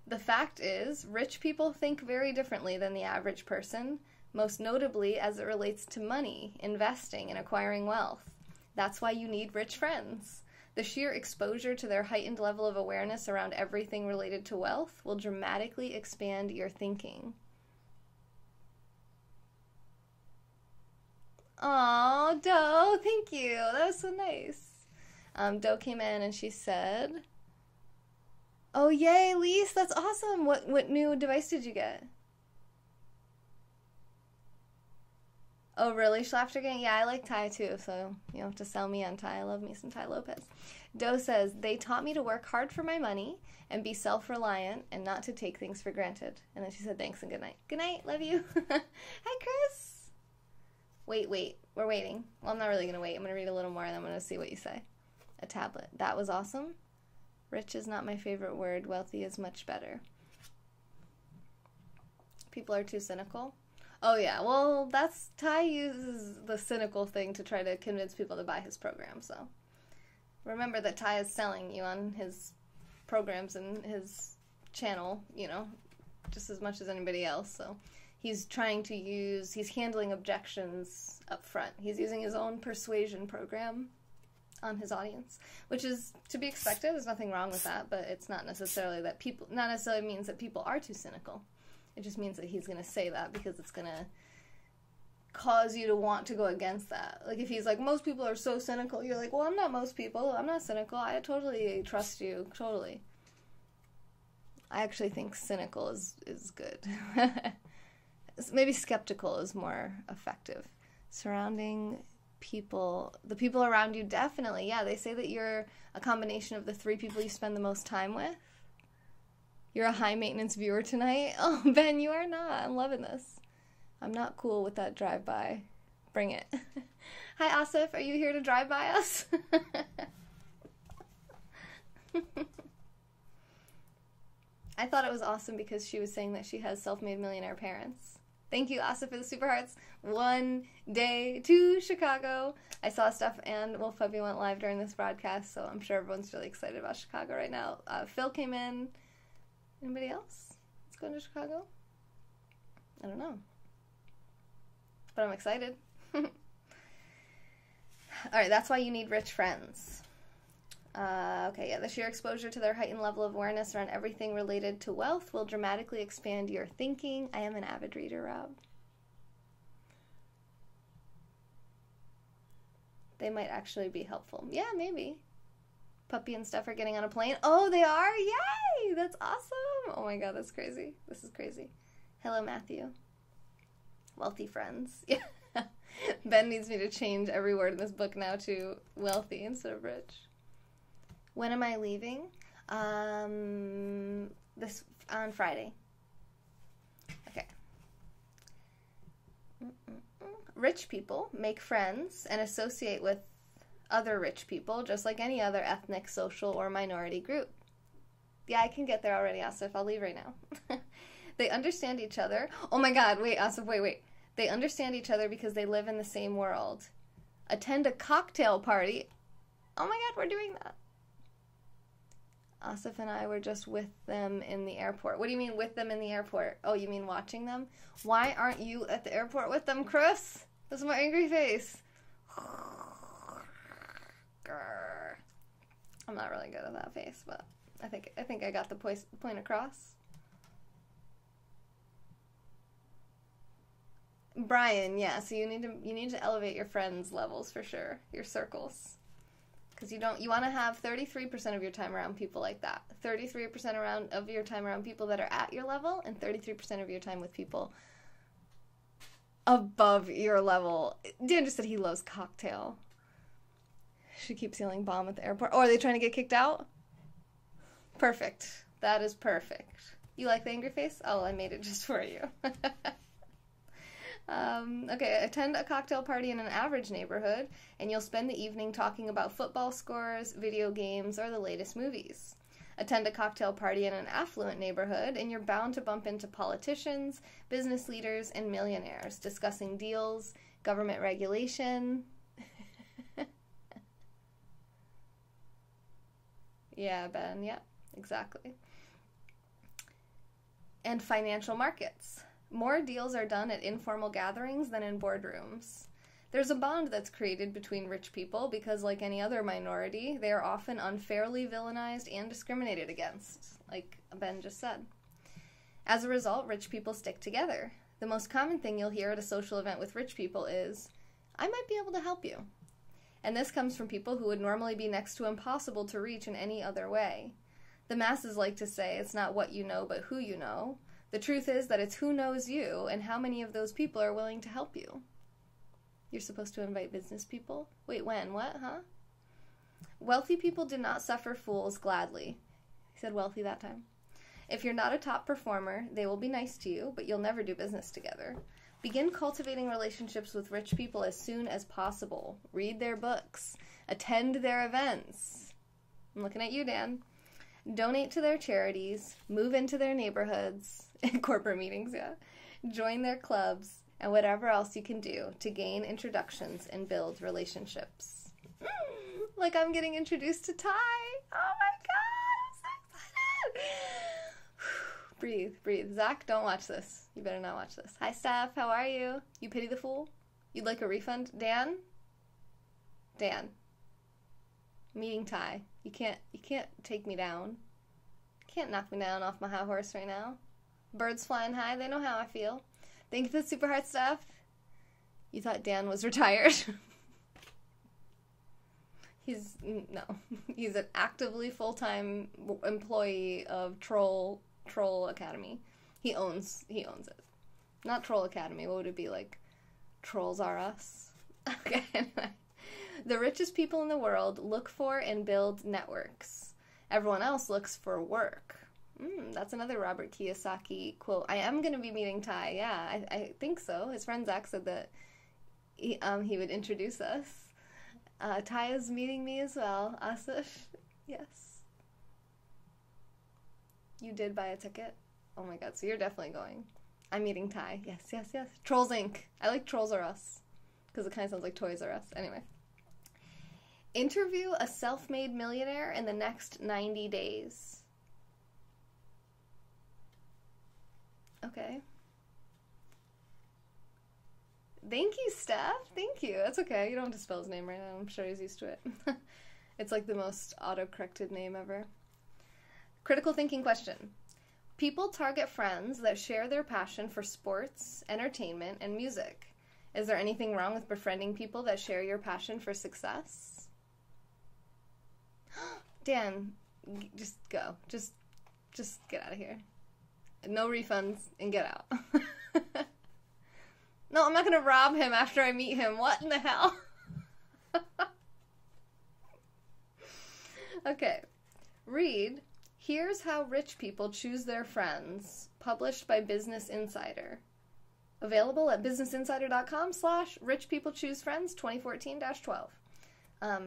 The fact is, rich people think very differently than the average person, most notably as it relates to money, investing, and acquiring wealth. That's why you need rich friends. The sheer exposure to their heightened level of awareness around everything related to wealth will dramatically expand your thinking. Aw, Doe, thank you. That was so nice. Doe came in and she said, oh, yay, Lise, that's awesome. What new device did you get? Oh, really, Schlaftergang? Yeah, I like Ty, too, so you don't have to sell me on Ty. I love me some Ty Lopez. Doe says, they taught me to work hard for my money and be self-reliant and not to take things for granted. And then she said, thanks and good night. Good night, love you. Hi, Chris. Wait, we're waiting. Well, I'm not really going to wait. I'm going to read a little more, and then I'm going to see what you say. A tablet. That was awesome. Rich is not my favorite word. Wealthy is much better. People are too cynical. Oh, yeah. Well, Ty uses the cynical thing to try to convince people to buy his program, so. Remember that Ty is selling you on his programs and his channel, you know, just as much as anybody else, so. He's handling objections up front. He's using his own persuasion program on his audience, which is to be expected. There's nothing wrong with that, but it's not necessarily means that people are too cynical. It just means that he's going to say that because it's going to cause you to want to go against that. Like if he's like, most people are so cynical, you're like, well, I'm not most people. I'm not cynical. I totally trust you. Totally. I actually think cynical is good. Maybe skeptical is more effective. Surrounding people, the people around you, definitely. Yeah, they say that you're a combination of the 3 people you spend the most time with. You're a high-maintenance viewer tonight. Oh, Ben, you are not. I'm loving this. I'm not cool with that drive-by. Bring it. Hi, Asif. Are you here to drive by us? I thought it was awesome because she was saying that she has self-made millionaire parents. Thank you, Asif, for the super hearts. 1 day to Chicago. I saw Steph and Wolf Puppy went live during this broadcast, so I'm sure everyone's really excited about Chicago right now. Phil came in. Anybody else that's going to Chicago? I don't know. But I'm excited. Alright, that's why you need rich friends. Okay, yeah, the sheer exposure to their heightened level of awareness around everything related to wealth will dramatically expand your thinking. I am an avid reader, Rob. They might actually be helpful. Yeah, maybe. Puppy and Steph are getting on a plane. Oh, they are? Yay! That's awesome! Oh my god, that's crazy. This is crazy. Hello, Matthew. Wealthy friends. Yeah. Ben needs me to change every word in this book now to wealthy instead of rich. When am I leaving? On Friday. Okay. Rich people make friends and associate with other rich people, just like any other ethnic, social, or minority group. Yeah, I can get there already, Asif. I'll leave right now. They understand each other. Oh my god, wait, Asif, wait. They understand each other because they live in the same world. Attend a cocktail party. Oh my god, we're doing that. Asif and I were just with them in the airport. What do you mean with them in the airport? Oh, you mean watching them? Why aren't you at the airport with them, Chris? This is my angry face. Grr. I'm not really good at that face, but I think I got the point across. Brian, yeah, so you need to elevate your friends' levels for sure, your circles. Because you want to have 33% of your time around people like that. 33% of your time around people that are at your level, and 33% of your time with people above your level. Dan just said he loves cocktail. She keeps yelling bomb at the airport. Oh, are they trying to get kicked out? Perfect. That is perfect. You like the angry face? Oh, I made it just for you. Okay, attend a cocktail party in an average neighborhood, and you'll spend the evening talking about football scores, video games, or the latest movies. Attend a cocktail party in an affluent neighborhood, and you're bound to bump into politicians, business leaders, and millionaires discussing deals, government regulation. Yeah, Ben, yeah, exactly. And financial markets. More deals are done at informal gatherings than in boardrooms. There's a bond that's created between rich people because, like any other minority, they are often unfairly villainized and discriminated against, like Ben just said. As a result, rich people stick together. The most common thing you'll hear at a social event with rich people is, "I might be able to help you." And this comes from people who would normally be next to impossible to reach in any other way. The masses like to say it's not what you know, but who you know. The truth is that it's who knows you and how many of those people are willing to help you. You're supposed to invite business people? Wait, when? What? Huh? Wealthy people do not suffer fools gladly. He said wealthy that time. If you're not a top performer, they will be nice to you, but you'll never do business together. Begin cultivating relationships with rich people as soon as possible. Read their books. Attend their events. I'm looking at you, Dan. Donate to their charities. Move into their neighborhoods. Corporate meetings, yeah. Join their clubs. And whatever else you can do to gain introductions and build relationships. Like I'm getting introduced to Ty. Oh my god, I'm so excited. Breathe, breathe. Zach, don't watch this. You better not watch this. Hi, Steph. How are you? You pity the fool? You'd like a refund? Dan? Dan. Meeting Ty. You can't take me down. You can't knock me down off my high horse right now. Birds flying high. They know how I feel. Thank you for the super heart stuff. You thought Dan was retired? He's an actively full-time employee of Troll Academy. He owns it. Not Troll Academy. What would it be like? Trolls Are Us. Okay. Anyway. The richest people in the world look for and build networks. Everyone else looks for work. That's another Robert Kiyosaki quote. I am going to be meeting Ty. Yeah, I think so. His friend Zach said that he would introduce us. Ty is meeting me as well. Asif, yes. You did buy a ticket? Oh my god, so you're definitely going. I'm meeting Ty. Yes, yes, yes. Trolls Inc. I like Trolls Are Us because it kind of sounds like Toys R Us. Anyway. Interview a self-made millionaire in the next 90 days. Okay. Thank you, Steph. Thank you. That's okay. You don't have to spell his name right now. I'm sure he's used to it. It's like the most auto-corrected name ever. Critical thinking question. People target friends that share their passion for sports, entertainment, and music. Is there anything wrong with befriending people that share your passion for success? Dan, just go. Just get out of here. No refunds and get out. No, I'm not going to rob him after I meet him. What in the hell? Okay. Read, Here's How Rich People Choose Their Friends, published by Business Insider. Available at businessinsider.com/richpeoplechooseFriends 2014-12.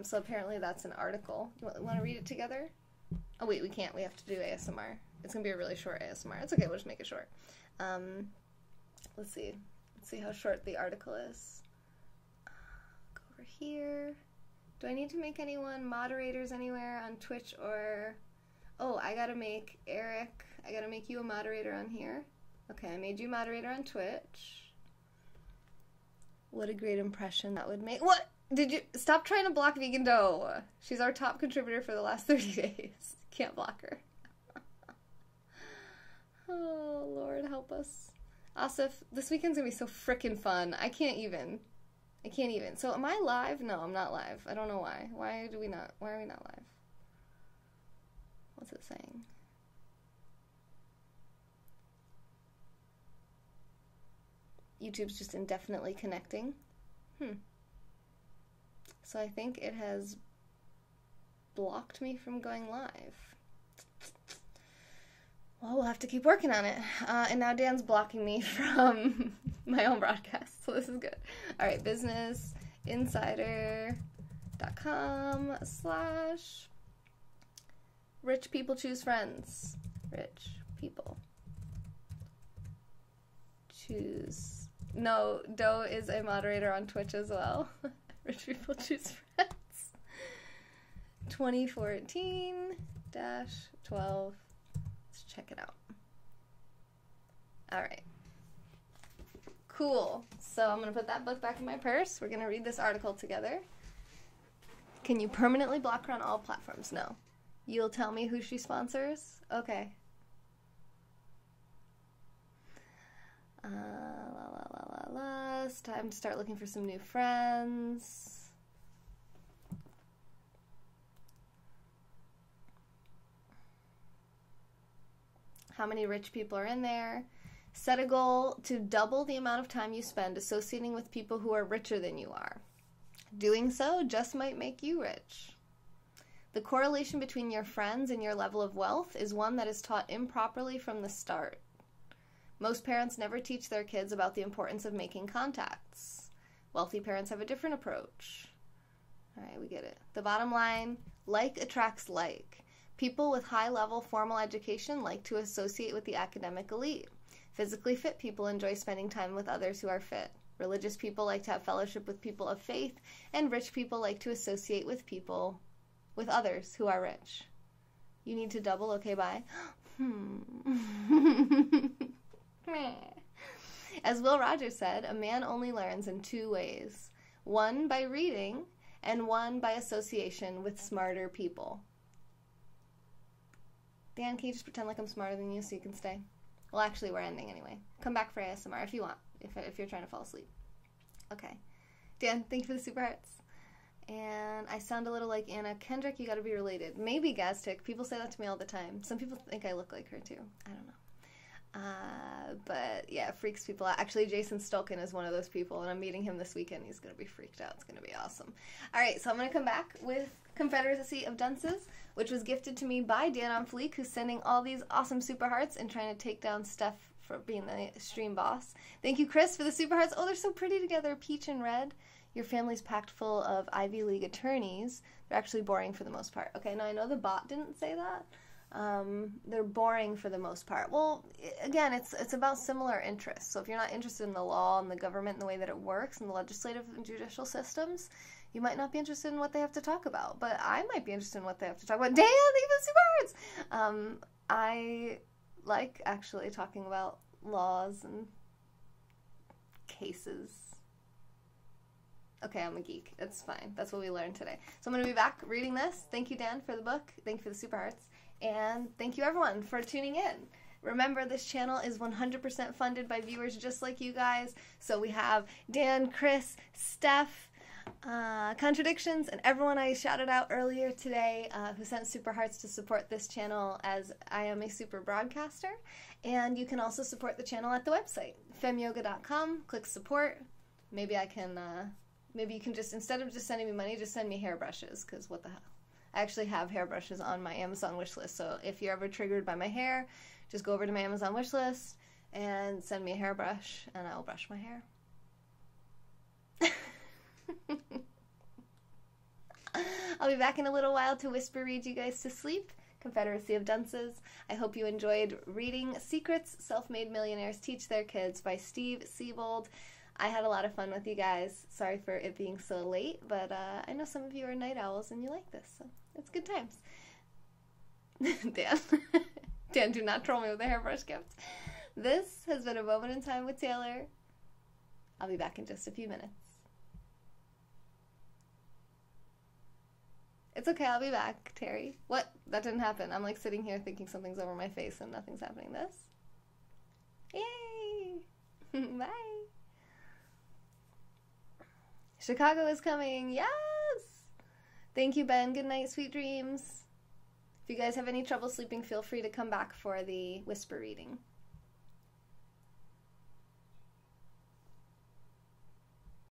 So apparently that's an article. You want to read it together? Oh, wait, we can't. We have to do ASMR. It's going to be a really short ASMR. It's okay. We'll just make it short. Let's see. Let's see how short the article is. Go over here. Do I need to make anyone moderators anywhere on Twitch or... Oh, I got to make Eric. I got to make you a moderator on here. Okay, I made you moderator on Twitch. What a great impression that would make. What? Did you stop trying to block Vegan Dough? She's our top contributor for the last 30 days. Can't block her. Oh, Lord, help us. Asif, this weekend's gonna be so frickin' fun. I can't even. So am I live? No, I'm not live. I don't know why. Why are we not live? What's it saying? YouTube's just indefinitely connecting. So I think it has blocked me from going live. Well, we'll have to keep working on it. And now Dan's blocking me from my own broadcast, so this is good. All right, businessinsider.com/rich people choose friends. Rich people choose. No, Doe is a moderator on Twitch as well. Rich people choose friends. 2014-12. Let's check it out. All right. Cool. So I'm going to put that book back in my purse. We're going to read this article together. Can you permanently block her on all platforms? No. You'll tell me who she sponsors? Okay. It's time to start looking for some new friends. How many rich people are in there? Set a goal to double the amount of time you spend associating with people who are richer than you are. Doing so just might make you rich. The correlation between your friends and your level of wealth is one that is taught improperly from the start. Most parents never teach their kids about the importance of making contacts. Wealthy parents have a different approach. All right, we get it. The bottom line, like attracts like. People with high-level formal education like to associate with the academic elite. Physically fit people enjoy spending time with others who are fit. Religious people like to have fellowship with people of faith, and rich people like to associate with others who are rich. You need to double, okay, bye. As Will Rogers said, a man only learns in two ways. One by reading, and one by association with smarter people. Dan, can you just pretend like I'm smarter than you so you can stay? Well, actually, we're ending anyway. Come back for ASMR if you want, if you're trying to fall asleep. Okay. Dan, thank you for the super hearts. And I sound a little like Anna Kendrick. You gotta be related. Maybe Gaztic. People say that to me all the time. Some people think I look like her, too. I don't know. But yeah, it freaks people out. Actually, Jason Stolkin is one of those people, and I'm meeting him this weekend. He's going to be freaked out. It's going to be awesome. All right, so I'm going to come back with Confederacy of Dunces, which was gifted to me by Dan on Fleek, who's sending all these awesome super hearts and trying to take down Steph for being the stream boss. Thank you, Chris, for the super hearts. Oh, they're so pretty together, peach and red. Your family's packed full of Ivy League attorneys. They're actually boring for the most part. Okay, now I know the bot didn't say that. They're boring for the most part. Well, again, it's about similar interests. So if you're not interested in the law and the government and the way that it works and the legislative and judicial systems, you might not be interested in what they have to talk about. But I might be interested in what they have to talk about. Damn, thank you for the super hearts! I like actually talking about laws and cases. Okay, I'm a geek. It's fine. That's what we learned today. So I'm going to be back reading this. Thank you, Dan, for the book. Thank you for the super hearts. And thank you, everyone, for tuning in. Remember, this channel is 100% funded by viewers just like you guys. So we have Dan, Chris, Steph, Contradictions, and everyone I shouted out earlier today who sent super hearts to support this channel, as I am a super broadcaster. And you can also support the channel at the website, femyoga.com. Click support. Maybe I can... maybe you can just, instead of just sending me money, just send me hairbrushes, because what the hell. I actually have hairbrushes on my Amazon wish list, so if you're ever triggered by my hair, just go over to my Amazon wish list and send me a hairbrush, and I'll brush my hair. I'll be back in a little while to whisper read you guys to sleep. Confederacy of Dunces. I hope you enjoyed reading Secrets Self-Made Millionaires Teach Their Kids by Steve Siebold. I had a lot of fun with you guys. Sorry for it being so late, but I know some of you are night owls and you like this, so it's good times. Dan, do not troll me with a hairbrush gift. This has been A Moment in Time with Taylor. I'll be back in just a few minutes. It's okay, I'll be back, Terry. What? That didn't happen. I'm like sitting here thinking something's over my face and nothing's happening. This? Yay! Bye! Chicago is coming! Yes! Thank you, Ben. Good night, sweet dreams. If you guys have any trouble sleeping, feel free to come back for the whisper reading.